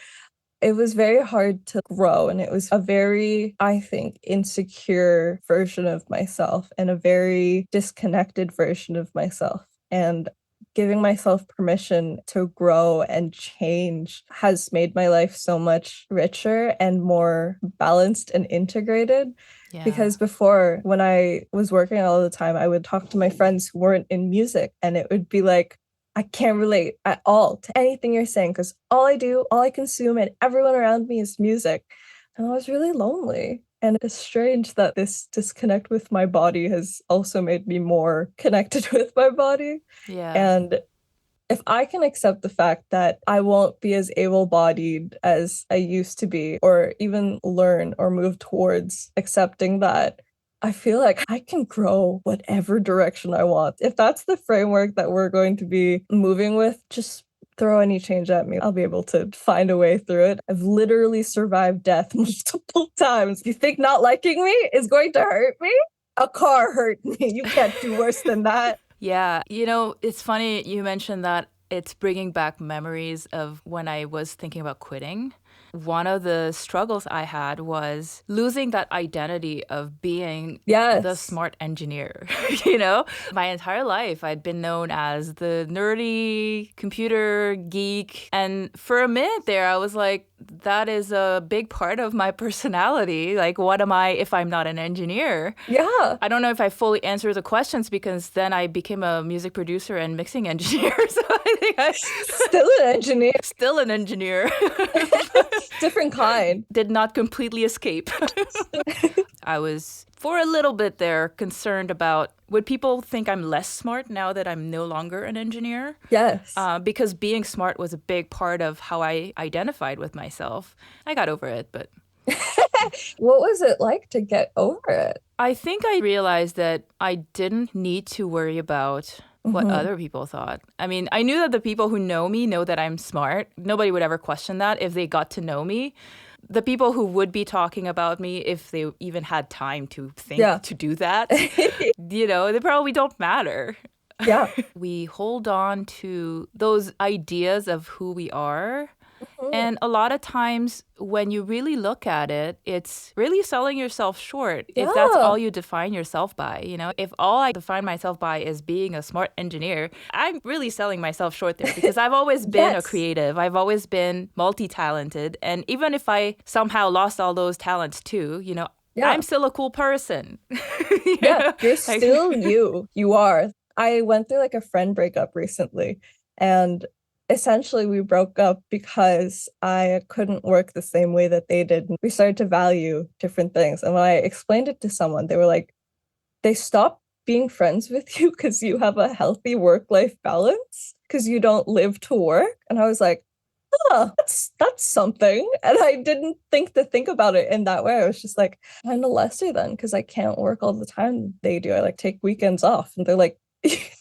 it was very hard to grow. And it was a very, I think, insecure version of myself and a very disconnected version of myself. And giving myself permission to grow and change has made my life so much richer and more balanced and integrated. Yeah. Because before, when I was working all the time, I would talk to my friends who weren't in music, and it would be like, I can't relate at all to anything you're saying because all I do, all I consume, and everyone around me is music. And I was really lonely. And it's strange that this disconnect with my body has also made me more connected with my body. Yeah. And if I can accept the fact that I won't be as able-bodied as I used to be, or even learn or move towards accepting that, I feel like I can grow whatever direction I want. If that's the framework that we're going to be moving with, just throw any change at me. I'll be able to find a way through it. I've literally survived death multiple times. You think not liking me is going to hurt me? A car hurt me. You can't do worse than that. Yeah. You know, it's funny you mentioned that it's bringing back memories of when I was thinking about quitting. One of the struggles I had was losing that identity of being the smart engineer. You know, my entire life I'd been known as the nerdy computer geek. And for a minute there, I was like, that is a big part of my personality. Like, what am I if I'm not an engineer? Yeah. I don't know if I fully answered the questions because then I became a music producer and mixing engineer. So I think I'm still an engineer. Still an engineer. Different kind. Did not completely escape. I was, for a little bit there, concerned about, would people think I'm less smart now that I'm no longer an engineer? Yes. Because being smart was a big part of how I identified with myself. I got over it, but... What was it like to get over it? I think I realized that I didn't need to worry about what other people thought. I mean, I knew that the people who know me know that I'm smart. Nobody would ever question that if they got to know me. The people who would be talking about me, if they even had time to think to do that, you know, they probably don't matter. Yeah. We hold on to those ideas of who we are. And a lot of times when you really look at it, it's really selling yourself short if that's all you define yourself by. You know, if all I define myself by is being a smart engineer, I'm really selling myself short there because I've always been a creative. I've always been multi-talented. And even if I somehow lost all those talents too, you know, I'm still a cool person. You're still you. You are. I went through like a friend breakup recently, and essentially we broke up because I couldn't work the same way that they did. We started to value different things. And when I explained it to someone, they were like, they stopped being friends with you because you have a healthy work-life balance, because you don't live to work. And I was like, oh, that's something. And I didn't think about it in that way. I was just like, I'm a lesser then because I can't work all the time they do. I like take weekends off. And they're like,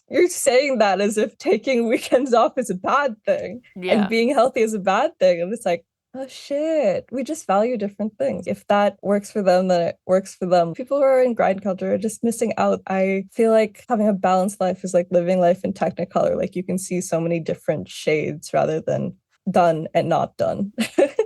you're saying that as if taking weekends off is a bad thing and being healthy is a bad thing. And it's like, oh shit, we just value different things. If that works for them, then it works for them. People who are in grind culture are just missing out. I feel like having a balanced life is like living life in Technicolor. Like you can see so many different shades rather than done and not done.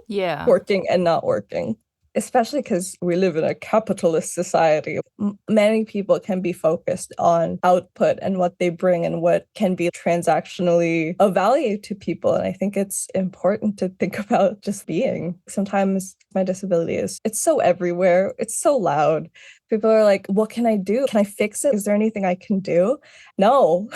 Working and not working. Especially because we live in a capitalist society. Many people can be focused on output and what they bring and what can be transactionally of value to people. And I think it's important to think about just being. Sometimes my disability it's so everywhere. It's so loud. People are like, what can I do? Can I fix it? Is there anything I can do? No,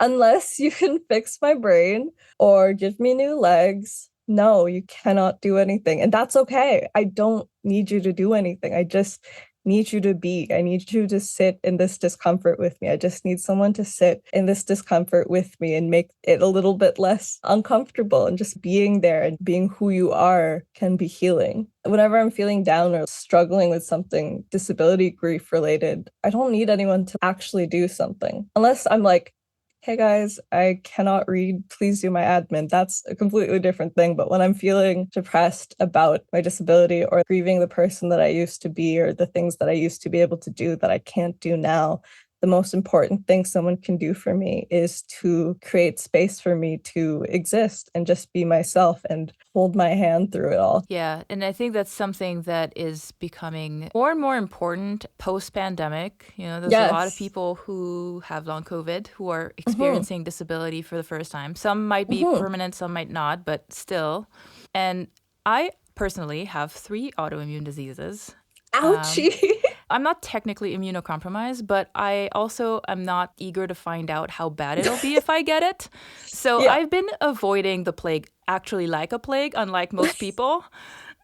unless you can fix my brain or give me new legs no, you cannot do anything. And that's okay. I don't need you to do anything. I just need you to be. I need you to sit in this discomfort with me. I just need someone to sit in this discomfort with me and make it a little bit less uncomfortable. And just being there and being who you are can be healing. Whenever I'm feeling down or struggling with something disability grief related, I don't need anyone to actually do something. Unless I'm like, hey guys, I cannot read. Please do my admin. That's a completely different thing. But when I'm feeling depressed about my disability or grieving the person that I used to be or the things that I used to be able to do that I can't do now, the most important thing someone can do for me is to create space for me to exist and just be myself and hold my hand through it all. Yeah, and I think that's something that is becoming more and more important post-pandemic. You know, there's a lot of Yes. people who have long COVID who are Hmm. experiencing disability for the first time. Some might be Hmm. permanent, some might not, but still. And I personally have 3 autoimmune diseases. Ouchie. I'm not technically immunocompromised, but I also am not eager to find out how bad it'll be if I get it. So Yeah, I've been avoiding the plague actually like a plague, unlike most people.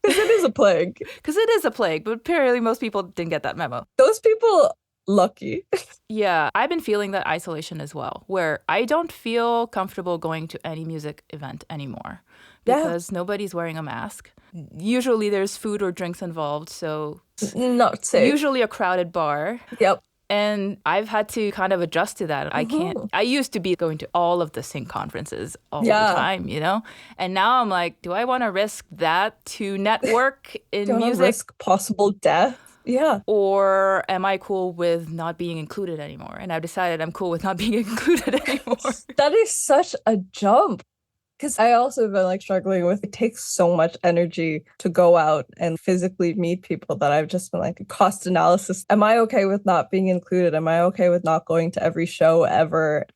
because it is a plague. Because it is a plague, but apparently most people didn't get that memo. Those people, lucky. Yeah, I've been feeling that isolation as well, where I don't feel comfortable going to any music event anymore Yeah, because nobody's wearing a mask. Usually there's food or drinks involved, so not safe. usually a crowded bar. Yep. And I've had to kind of adjust to that. Hmm. I used to be going to all of the sync conferences all the Yeah. time, you know? And now I'm like, do I want to risk that to network Do in you want to music? risk possible death? Yeah. Or am I cool with not being included anymore? And I've decided I'm cool with not being included anymore. That is such a jump. Because I also have been like struggling with it takes so much energy to go out and physically meet people that I've just been like cost analysis. Am I okay with not being included? Am I okay with not going to every show ever?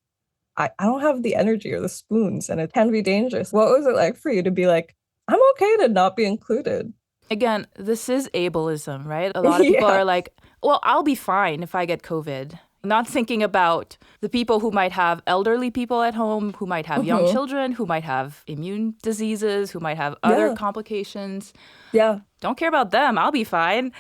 I don't have the energy or the spoons, and it can be dangerous. What was it like for you to be like, I'm okay to not be included? Again, this is ableism, right? A lot of people Yeah. are like, well, I'll be fine if I get COVID. Not thinking about the people who might have elderly people at home, who might have young Hmm. children, who might have immune diseases, who might have other Yeah. complications. Yeah. Don't care about them. I'll be fine.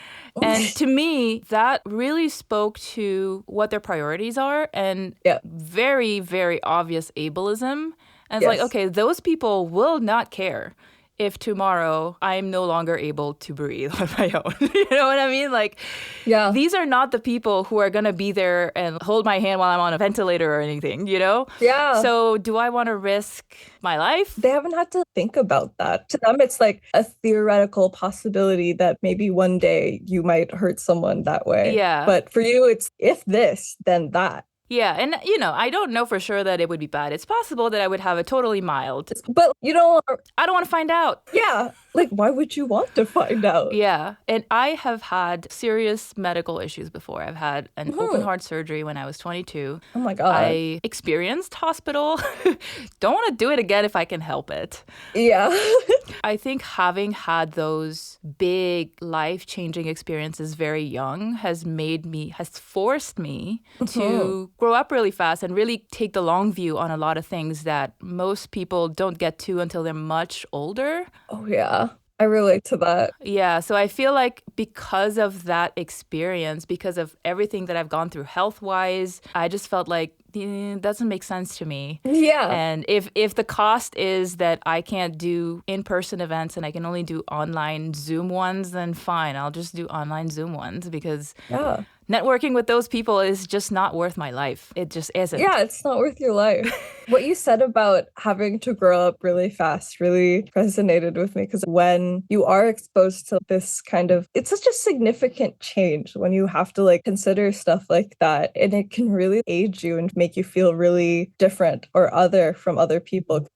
And to me, that really spoke to what their priorities are and Yeah. very, very obvious ableism. And it's like, Yes. okay, those people will not care if tomorrow I'm no longer able to breathe on my own. You know what I mean? Like, Yeah. these are not the people who are going to be there and hold my hand while I'm on a ventilator or anything, you know? Yeah. So do I want to risk my life? They haven't had to think about that. To them, it's like a theoretical possibility that maybe one day you might hurt someone that way. Yeah. But for you, it's if this, then that. Yeah, and you know, I don't know for sure that it would be bad. It's possible that I would have a totally mild. But you don't, I don't want to find out. yeah, like why would you want to find out? Yeah, and I have had serious medical issues before. I've had an open heart surgery when I was 22. Oh my God. I experienced hospital. Don't want to do it again if I can help it. Yeah. I think having had those big life-changing experiences very young has forced me to grow up really fast and really take the long view on a lot of things that most people don't get to until they're much older. Oh yeah. I relate to that. Yeah, so I feel like because of that experience, because of everything that I've gone through health-wise, I just felt like it doesn't make sense to me. Yeah. And if the cost is that I can't do in-person events and I can only do online Zoom ones, then fine, I'll just do online Zoom ones because Yeah. networking with those people is just not worth my life. It just isn't. Yeah, it's not worth your life. What you said about having to grow up really fast really resonated with me because when you are exposed to this kind of, it's such a significant change when you have to like consider stuff like that. And it can really age you and make you feel really different or other from other people.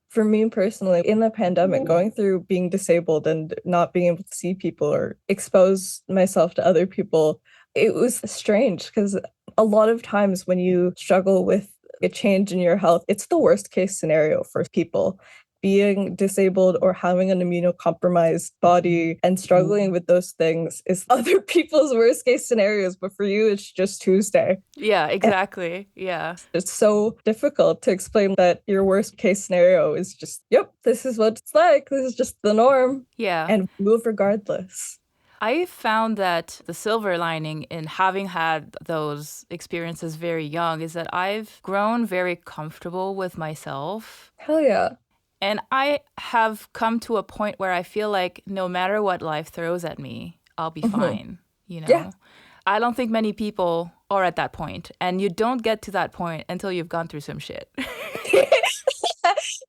For me personally, in the pandemic, going through being disabled and not being able to see people or expose myself to other people, it was strange because a lot of times when you struggle with a change in your health, it's the worst case scenario for people being disabled or having an immunocompromised body and struggling with those things is other people's worst case scenarios, but for you, it's just Tuesday. Yeah, exactly. Yeah. It's so difficult to explain that your worst case scenario is just, yep, this is what it's like. This is just the norm. Yeah. And move regardless. I found that the silver lining in having had those experiences very young is that I've grown very comfortable with myself. Hell yeah. And I have come to a point where I feel like no matter what life throws at me, I'll be fine, you know? Yeah. I don't think many people are at that point, and you don't get to that point until you've gone through some shit.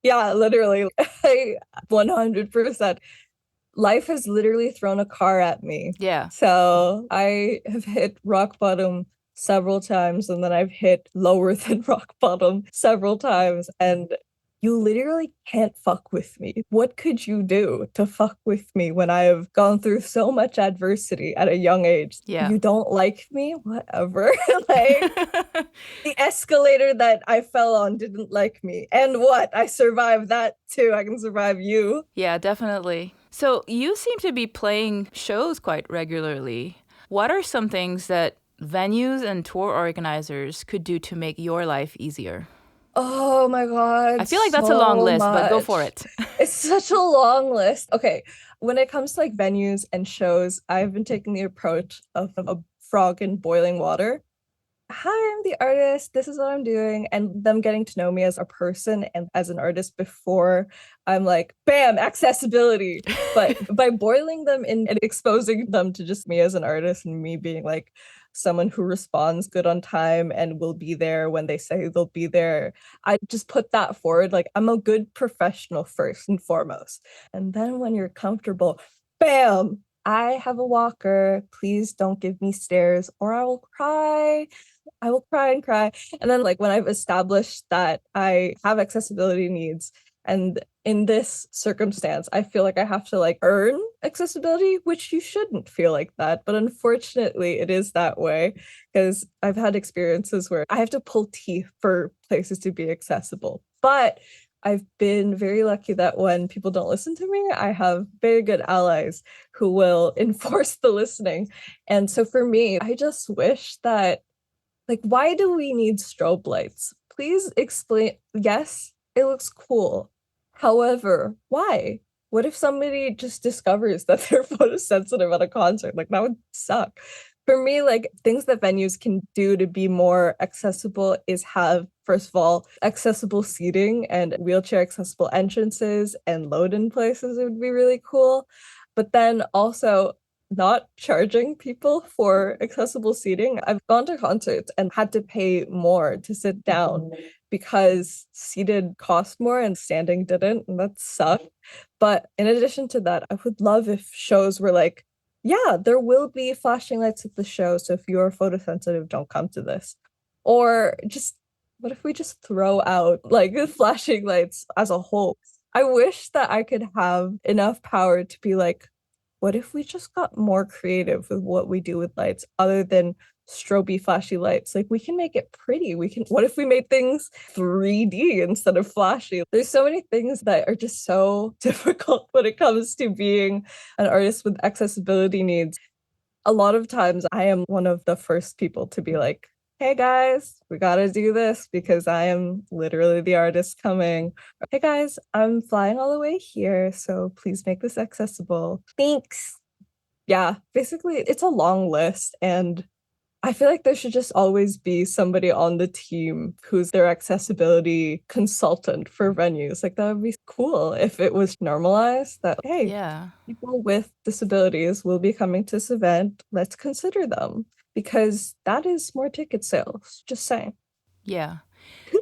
Yeah, literally. 100%. Life has literally thrown a car at me. Yeah. So I have hit rock bottom several times, and then I've hit lower than rock bottom several times. And you literally can't fuck with me. What could you do to fuck with me when I have gone through so much adversity at a young age? Yeah. You don't like me? Whatever. Like, the escalator that I fell on didn't like me. And what? I survived that too. I can survive you. Yeah, definitely. So you seem to be playing shows quite regularly. What are some things that venues and tour organizers could do to make your life easier? Oh my God. I feel like that's a long list, but go for it. It's such a long list. Okay. When it comes to like venues and shows, I've been taking the approach of a frog in boiling water. Hi, I'm the artist. This is what I'm doing. And them getting to know me as a person and as an artist before I'm like, bam, accessibility. But by boiling them in and exposing them to just me as an artist and me being like someone who responds good on time and will be there when they say they'll be there, I just put that forward. Like, I'm a good professional first and foremost. And then when you're comfortable, bam, I have a walker. Please don't give me stairs or I will cry. I will cry and cry. And then, like, when I've established that I have accessibility needs, and in this circumstance, I feel like I have to like earn accessibility, which you shouldn't feel like that. But unfortunately, it is that way because I've had experiences where I have to pull teeth for places to be accessible. But I've been very lucky that when people don't listen to me, I have very good allies who will enforce the listening. And so for me, I just wish that, like, why do we need strobe lights? Please explain. Yes, it looks cool. However, why? What if somebody just discovers that they're photosensitive at a concert? Like, that would suck. For me, like, things that venues can do to be more accessible is have, first of all, accessible seating and wheelchair accessible entrances and load-in places. It would be really cool. But then also not charging people for accessible seating. I've gone to concerts and had to pay more to sit down because seated cost more and standing didn't, and that sucked. But in addition to that, I would love if shows were like, yeah, there will be flashing lights at the show, so if you're photosensitive, don't come to this. Or just, what if we just throw out like the flashing lights as a whole? I wish that I could have enough power to be like, what if we just got more creative with what we do with lights other than stroby flashy lights? Like, we can make it pretty. What if we made things 3D instead of flashy? There's so many things that are just so difficult when it comes to being an artist with accessibility needs. A lot of times I am one of the first people to be like, hey guys, we gotta do this because I am literally the artist coming. Hey guys, I'm flying all the way here, so please make this accessible. Thanks. Yeah, basically, it's a long list, and I feel like there should just always be somebody on the team who's their accessibility consultant for venues. Like, that would be cool if it was normalized that, hey, Yeah. people with disabilities will be coming to this event. Let's consider them because that is more ticket sales. Just saying. Yeah.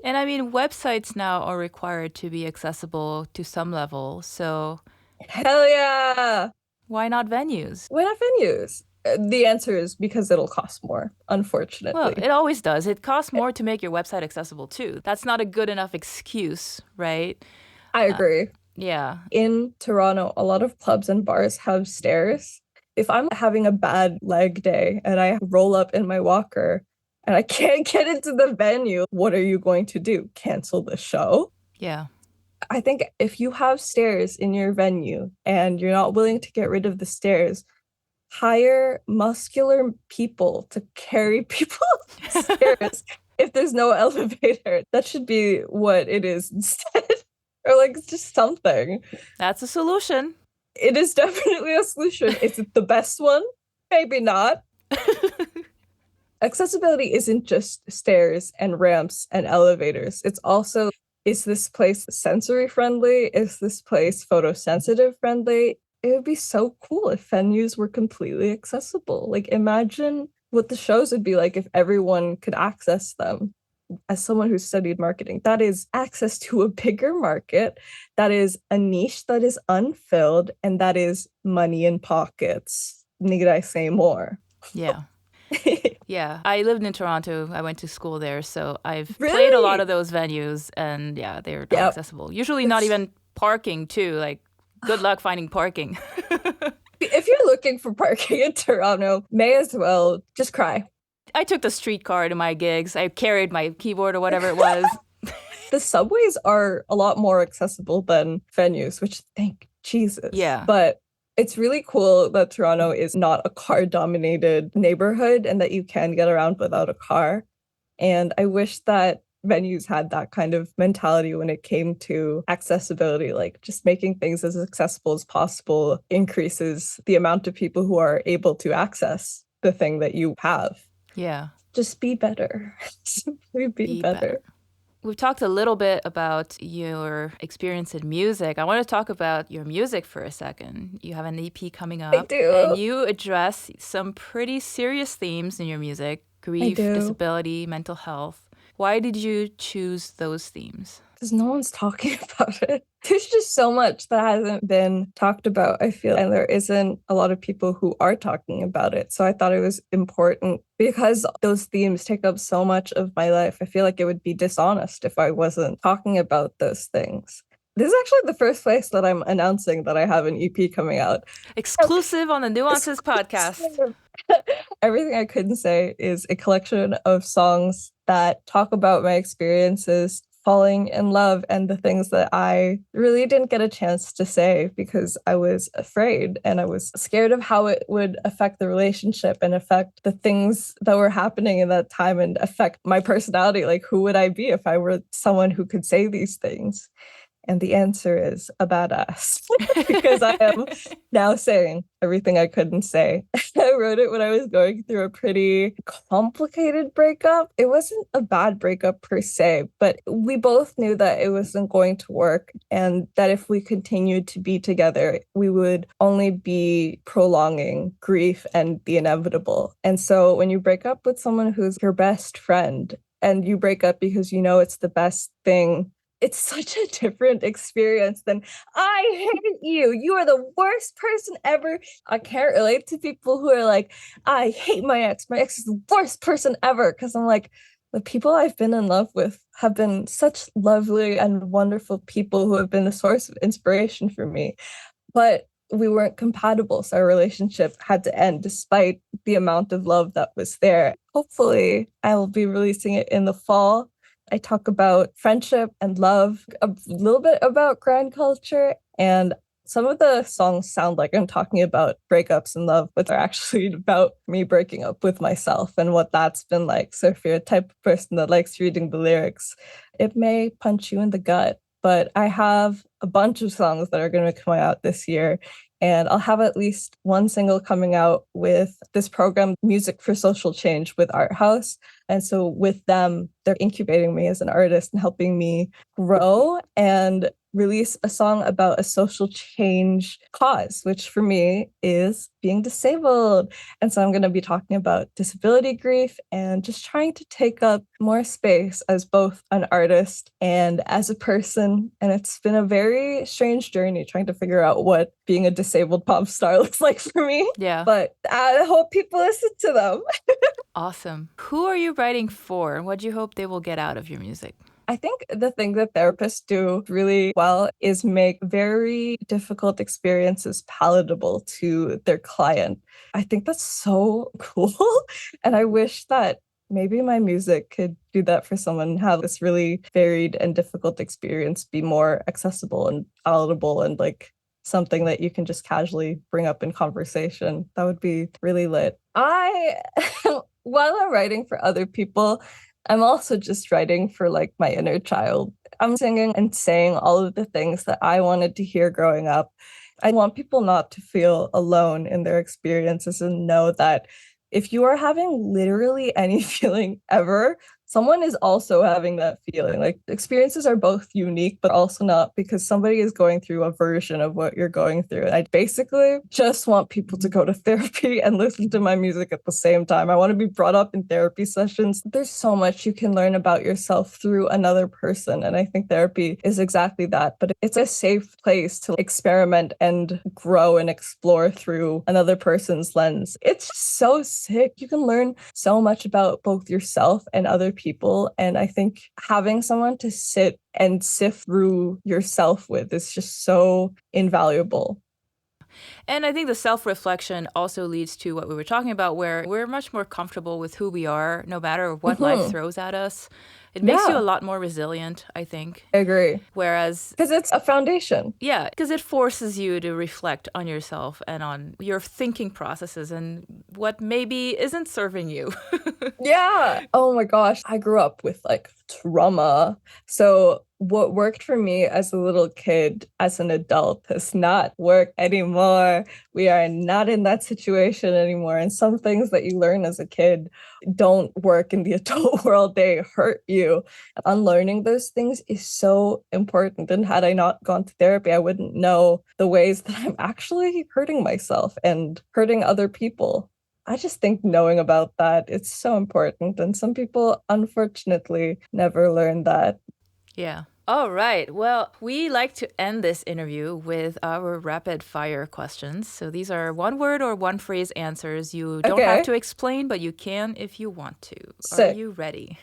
And I mean, websites now are required to be accessible to some level. So Hell yeah. why not venues? Why not venues? The answer is because it'll cost more, unfortunately. Well, it always does. It costs more to make your website accessible too. That's not a good enough excuse, right? I agree. Yeah. In Toronto, a lot of clubs and bars have stairs. If I'm having a bad leg day and I roll up in my walker and I can't get into the venue, what are you going to do? Cancel the show? Yeah. I think if you have stairs in your venue and you're not willing to get rid of the stairs, hire muscular people to carry people up the stairs if there's no elevator. That should be what it is instead. Or like just something. That's a solution. It is definitely a solution. Is it the best one? Maybe not. Accessibility isn't just stairs and ramps and elevators. It's also, is this place sensory friendly? Is this place photosensitive friendly? It would be so cool if venues were completely accessible. Like, imagine what the shows would be like if everyone could access them. As someone who studied marketing, that is access to a bigger market, that is a niche that is unfilled, and that is money in pockets. Need I say more? Yeah. Yeah, I lived in Toronto. I went to school there, so I've Really? played a lot of those venues, and yeah, they're not Yep. accessible. Usually not even parking too. Like, good luck finding parking. If you're looking for parking in Toronto, may as well just cry. I took the streetcar to my gigs. I carried my keyboard or whatever it was. The subways are a lot more accessible than venues, which thank Jesus. Yeah. But it's really cool that Toronto is not a car-dominated neighborhood and that you can get around without a car. And I wish that venues had that kind of mentality when it came to accessibility, like just making things as accessible as possible increases the amount of people who are able to access the thing that you have. Yeah. Just be better. Simply be better. We've talked a little bit about your experience in music. I want to talk about your music for a second. You have an EP coming up. I do. And you address some pretty serious themes in your music: grief, disability, mental health. Why did you choose those themes? Because no one's talking about it. There's just so much that hasn't been talked about, I feel, and there isn't a lot of people who are talking about it. So I thought it was important because those themes take up so much of my life. I feel like it would be dishonest if I wasn't talking about those things. This is actually the first place that I'm announcing that I have an EP coming out. Exclusive on the Nuances podcast. Everything I Couldn't Say is a collection of songs that talk about my experiences falling in love and the things that I really didn't get a chance to say because I was afraid and I was scared of how it would affect the relationship and affect the things that were happening in that time and affect my personality. Like, who would I be if I were someone who could say these things? And the answer is a badass because I am now saying everything I couldn't say. I wrote it when I was going through a pretty complicated breakup. It wasn't a bad breakup per se, but we both knew that it wasn't going to work and that if we continued to be together, we would only be prolonging grief and the inevitable. And so when you break up with someone who's your best friend and you break up because you know it's the best thing, it's such a different experience than I hate you. You are the worst person ever. I can't relate to people who are like, I hate my ex. My ex is the worst person ever. Because I'm like, the people I've been in love with have been such lovely and wonderful people who have been a source of inspiration for me. But we weren't compatible. So our relationship had to end despite the amount of love that was there. Hopefully, I will be releasing it in the fall. I talk about friendship and love, a little bit about grind culture, and some of the songs sound like I'm talking about breakups and love, but they're actually about me breaking up with myself and what that's been like. So if you're a type of person that likes reading the lyrics, it may punch you in the gut. But I have a bunch of songs that are going to come out this year. And I'll have at least one single coming out with this program, Music for Social Change with Art House. And so with them, they're incubating me as an artist and helping me grow and release a song about a social change cause, which for me is being disabled. And so I'm going to be talking about disability grief and just trying to take up more space as both an artist and as a person. And it's been a very strange journey trying to figure out what being a disabled pop star looks like for me. Yeah. But I hope people listen to them. Awesome. Who are you writing for? What do you hope they will get out of your music? I think the thing that therapists do really well is make very difficult experiences palatable to their client. I think that's so cool. And I wish that maybe my music could do that for someone and have this really varied and difficult experience be more accessible and palatable and like something that you can just casually bring up in conversation. That would be really lit. While I'm writing for other people, I'm also just writing for like my inner child. I'm singing and saying all of the things that I wanted to hear growing up. I want people not to feel alone in their experiences and know that if you are having literally any feeling ever, someone is also having that feeling. Like experiences are both unique, but also not, because somebody is going through a version of what you're going through. And I basically just want people to go to therapy and listen to my music at the same time. I want to be brought up in therapy sessions. There's so much you can learn about yourself through another person. And I think therapy is exactly that. But it's a safe place to experiment and grow and explore through another person's lens. It's just so sick. You can learn so much about both yourself and other people. And I think having someone to sit and sift through yourself with is just so invaluable. And I think the self-reflection also leads to what we were talking about, where we're much more comfortable with who we are, no matter what life throws at us. It makes you a lot more resilient, I think. I agree. Whereas, because it's a foundation. Yeah, because it forces you to reflect on yourself and on your thinking processes and what maybe isn't serving you. Yeah. Oh my gosh. I grew up with like trauma. So what worked for me as a little kid, as an adult, does not work anymore. We are not in that situation anymore. And some things that you learn as a kid don't work in the adult world. They hurt you. Unlearning those things is so important. And had I not gone to therapy, I wouldn't know the ways that I'm actually hurting myself and hurting other people. I just think knowing about that, it's so important. And some people, unfortunately, never learn that. Yeah. All right. Well, we like to end this interview with our rapid fire questions. So these are one word or one phrase answers. You don't have to explain, but you can if you want to. Are you ready?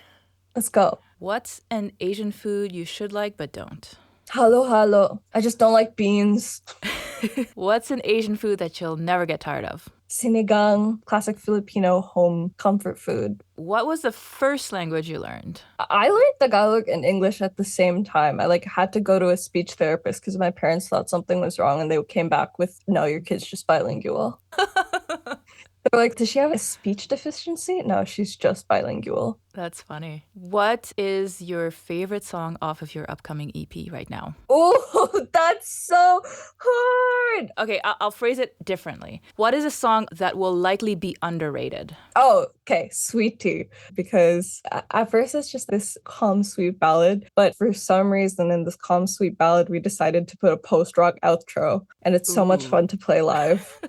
Let's go. What's an Asian food you should like but don't? Halo halo. I just don't like beans. What's an Asian food that you'll never get tired of? Sinigang, classic Filipino home comfort food. What was the first language you learned? I learned Tagalog and English at the same time. I like had to go to a speech therapist because my parents thought something was wrong and they came back with, no, your kid's just bilingual. They're like, does she have a speech deficiency? No, she's just bilingual. That's funny. What is your favorite song off of your upcoming EP right now? Oh, that's so hard. Okay, I'll phrase it differently. What is a song that will likely be underrated? Oh, okay, Sweet Tea. Because at first it's just this calm, sweet ballad. But for some reason in this calm, sweet ballad, we decided to put a post-rock outro. And it's so much fun to play live.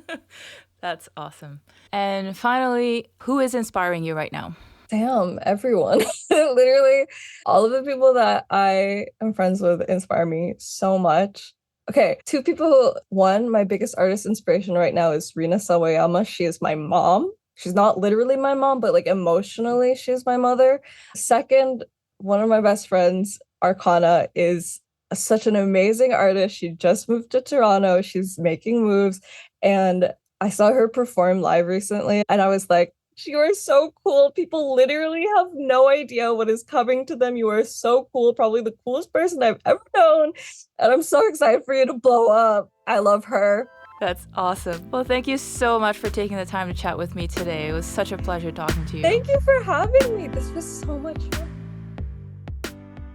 That's awesome. And finally, who is inspiring you right now? Damn, everyone. Literally, all of the people that I am friends with inspire me so much. Okay, two people. One, my biggest artist inspiration right now is Rina Sawayama. She is my mom. She's not literally my mom, but like emotionally, she's my mother. Second, one of my best friends, Arcana, is such an amazing artist. She just moved to Toronto. She's making moves. And I saw her perform live recently, and I was like, you are so cool. People literally have no idea what is coming to them. You are so cool. Probably the coolest person I've ever known. And I'm so excited for you to blow up. I love her. That's awesome. Well, thank you so much for taking the time to chat with me today. It was such a pleasure talking to you. Thank you for having me. This was so much fun.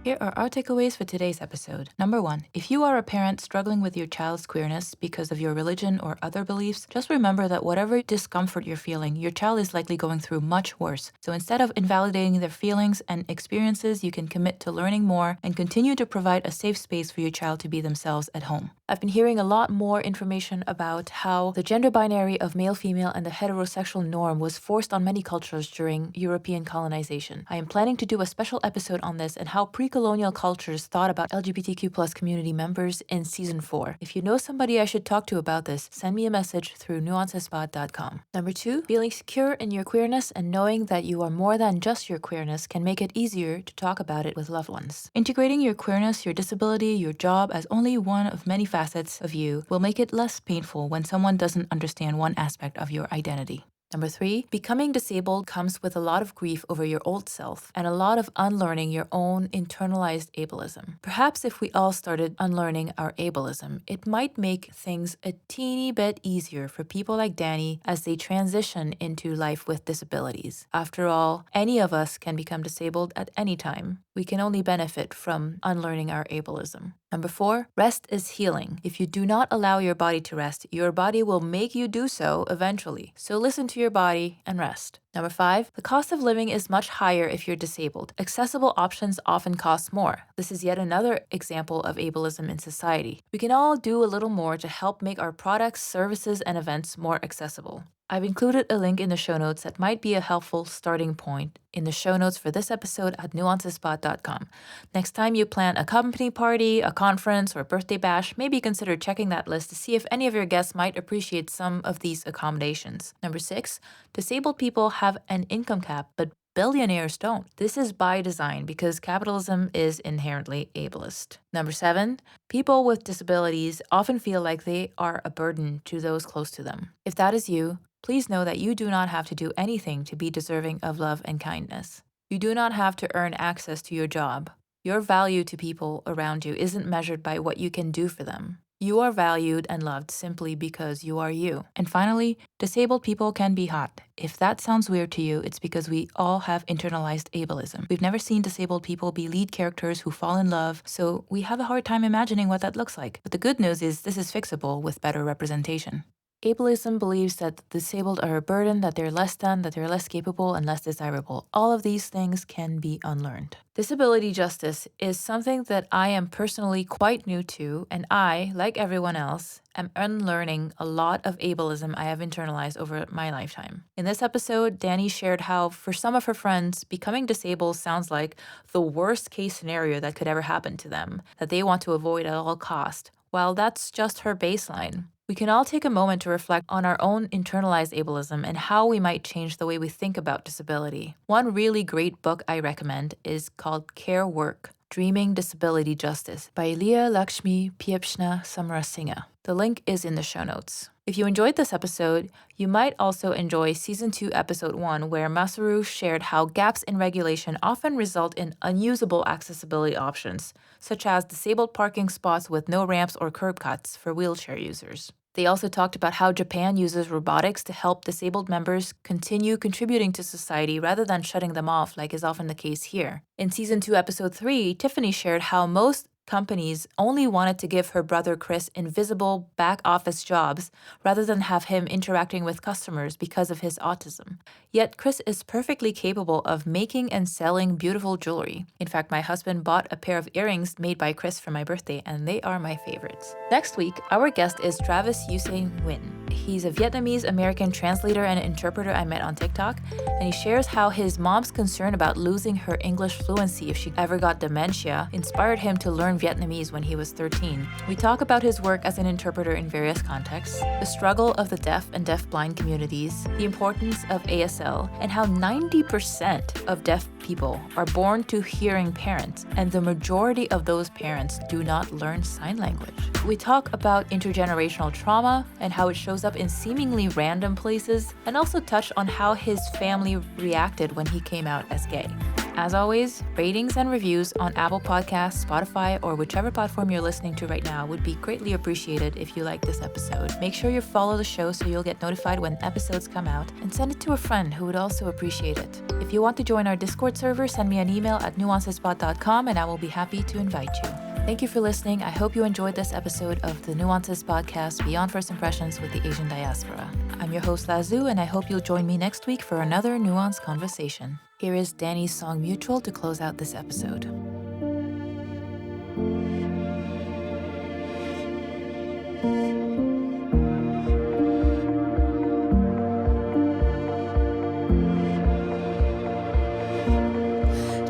Here are our takeaways for today's episode. Number 1, if you are a parent struggling with your child's queerness because of your religion or other beliefs, just remember that whatever discomfort you're feeling, your child is likely going through much worse. So instead of invalidating their feelings and experiences, you can commit to learning more and continue to provide a safe space for your child to be themselves at home. I've been hearing a lot more information about how the gender binary of male-female and the heterosexual norm was forced on many cultures during European colonization. I am planning to do a special episode on this and how pre-colonial cultures thought about LGBTQ+ community members in season 4. If you know somebody I should talk to about this, send me a message through nuancespod.com. Number 2, feeling secure in your queerness and knowing that you are more than just your queerness can make it easier to talk about it with loved ones. Integrating your queerness, your disability, your job as only one of many facets of you will make it less painful when someone doesn't understand one aspect of your identity. Number 3, becoming disabled comes with a lot of grief over your old self and a lot of unlearning your own internalized ableism. Perhaps if we all started unlearning our ableism, it might make things a teeny bit easier for people like Dani as they transition into life with disabilities. After all, any of us can become disabled at any time. We can only benefit from unlearning our ableism. Number 4, rest is healing. If you do not allow your body to rest, your body will make you do so eventually. So listen to your body and rest. Number 5, the cost of living is much higher if you're disabled. Accessible options often cost more. This is yet another example of ableism in society. We can all do a little more to help make our products, services, and events more accessible. I've included a link in the show notes that might be a helpful starting point in the show notes for this episode at nuancespot.com. Next time you plan a company party, a conference, or a birthday bash, maybe consider checking that list to see if any of your guests might appreciate some of these accommodations. Number 6, disabled people have an income cap, but billionaires don't. This is by design because capitalism is inherently ableist. Number 7, people with disabilities often feel like they are a burden to those close to them. If that is you, please know that you do not have to do anything to be deserving of love and kindness. You do not have to earn access to your job. Your value to people around you isn't measured by what you can do for them. You are valued and loved simply because you are you. And finally, disabled people can be hot. If that sounds weird to you, it's because we all have internalized ableism. We've never seen disabled people be lead characters who fall in love, so we have a hard time imagining what that looks like. But the good news is this is fixable with better representation. Ableism believes that the disabled are a burden, that they're less than, that they're less capable, and less desirable. All of these things can be unlearned. Disability justice is something that I am personally quite new to, and I, like everyone else, am unlearning a lot of ableism I have internalized over my lifetime. In this episode, Dani shared how, for some of her friends, becoming disabled sounds like the worst case scenario that could ever happen to them, that they want to avoid at all cost. While that's just her baseline. We can all take a moment to reflect on our own internalized ableism and how we might change the way we think about disability. One really great book I recommend is called Care Work, Dreaming Disability Justice by Leah Lakshmi Piepshna Samarasinha. The link is in the show notes. If you enjoyed this episode, you might also enjoy Season 2, Episode 1, where Masaru shared how gaps in regulation often result in unusable accessibility options, such as disabled parking spots with no ramps or curb cuts for wheelchair users. They also talked about how Japan uses robotics to help disabled members continue contributing to society rather than shutting them off like is often the case here. In Season 2, Episode 3, Tiffany shared how most companies only wanted to give her brother Chris invisible back office jobs rather than have him interacting with customers because of his autism. Yet Chris is perfectly capable of making and selling beautiful jewelry. In fact, my husband bought a pair of earrings made by Chris for my birthday, and they are my favorites. Next week, our guest is Travis Usain Nguyen. He's a Vietnamese-American translator and interpreter I met on TikTok, and he shares how his mom's concern about losing her English fluency if she ever got dementia inspired him to learn Vietnamese when he was 13. We talk about his work as an interpreter in various contexts, the struggle of the deaf and deafblind communities, the importance of ASL, and how 90% of deaf people are born to hearing parents, and the majority of those parents do not learn sign language. We talk about intergenerational trauma and how it shows up in seemingly random places, and also touch on how his family reacted when he came out as gay. As always, ratings and reviews on Apple Podcasts, Spotify, or whichever platform you're listening to right now would be greatly appreciated if you like this episode. Make sure you follow the show so you'll get notified when episodes come out, and send it to a friend who would also appreciate it. If you want to join our Discord server, send me an email at nuancespot.com and I will be happy to invite you. Thank you for listening. I hope you enjoyed this episode of the Nuances Podcast, Beyond First Impressions with the Asian Diaspora. I'm your host, Lazu, and I hope you'll join me next week for another nuanced conversation. Here is Dani's song Mutual to close out this episode.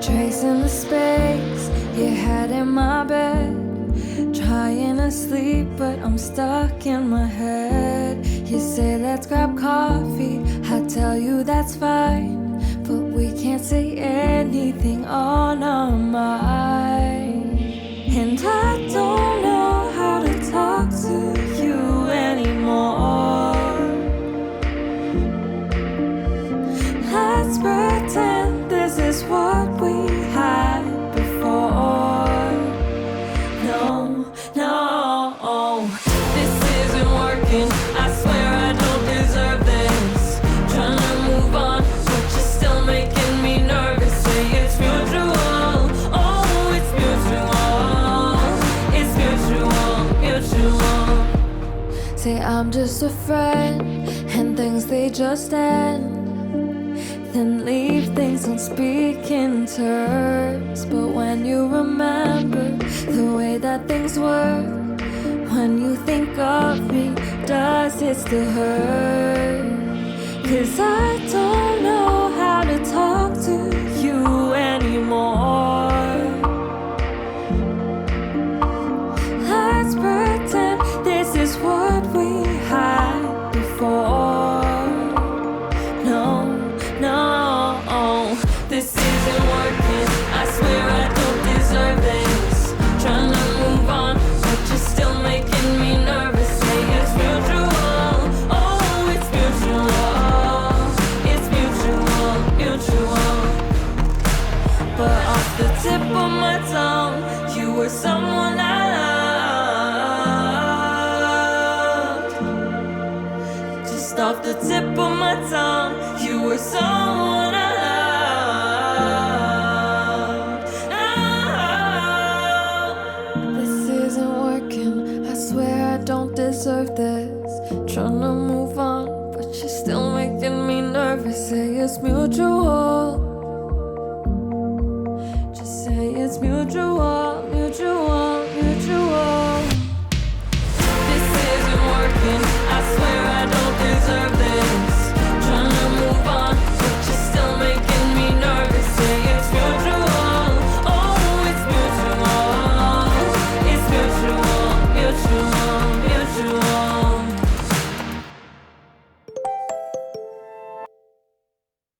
Tracing the space you had in my bed, trying to sleep but I'm stuck in my head. You say let's grab coffee, I tell you that's fine, but we can't say anything on our mind. And I don't know how to talk to you anymore. This isn't working, I swear I don't deserve this. Trying to move on, but you're still making me nervous. Say it's mutual, oh it's mutual. It's mutual, mutual. Say I'm just a friend, and things they just end. Then leave things on speaking terms. But when you remember the way that things were, when you think of me, does it still hurt? 'Cause I don't know how to talk to you anymore. Let's pretend this is what we had before. No, this isn't working. I swear I don't deserve this. Trying to move on, but you're still making me nervous. Say it's mutual, oh it's mutual. It's mutual, mutual. But off the tip of my tongue, you were someone I loved. Just off the tip of my tongue, you were someone I loved. This isn't working, I swear I don't deserve this. Trying to move on, but you're still making me nervous. Say it's mutual.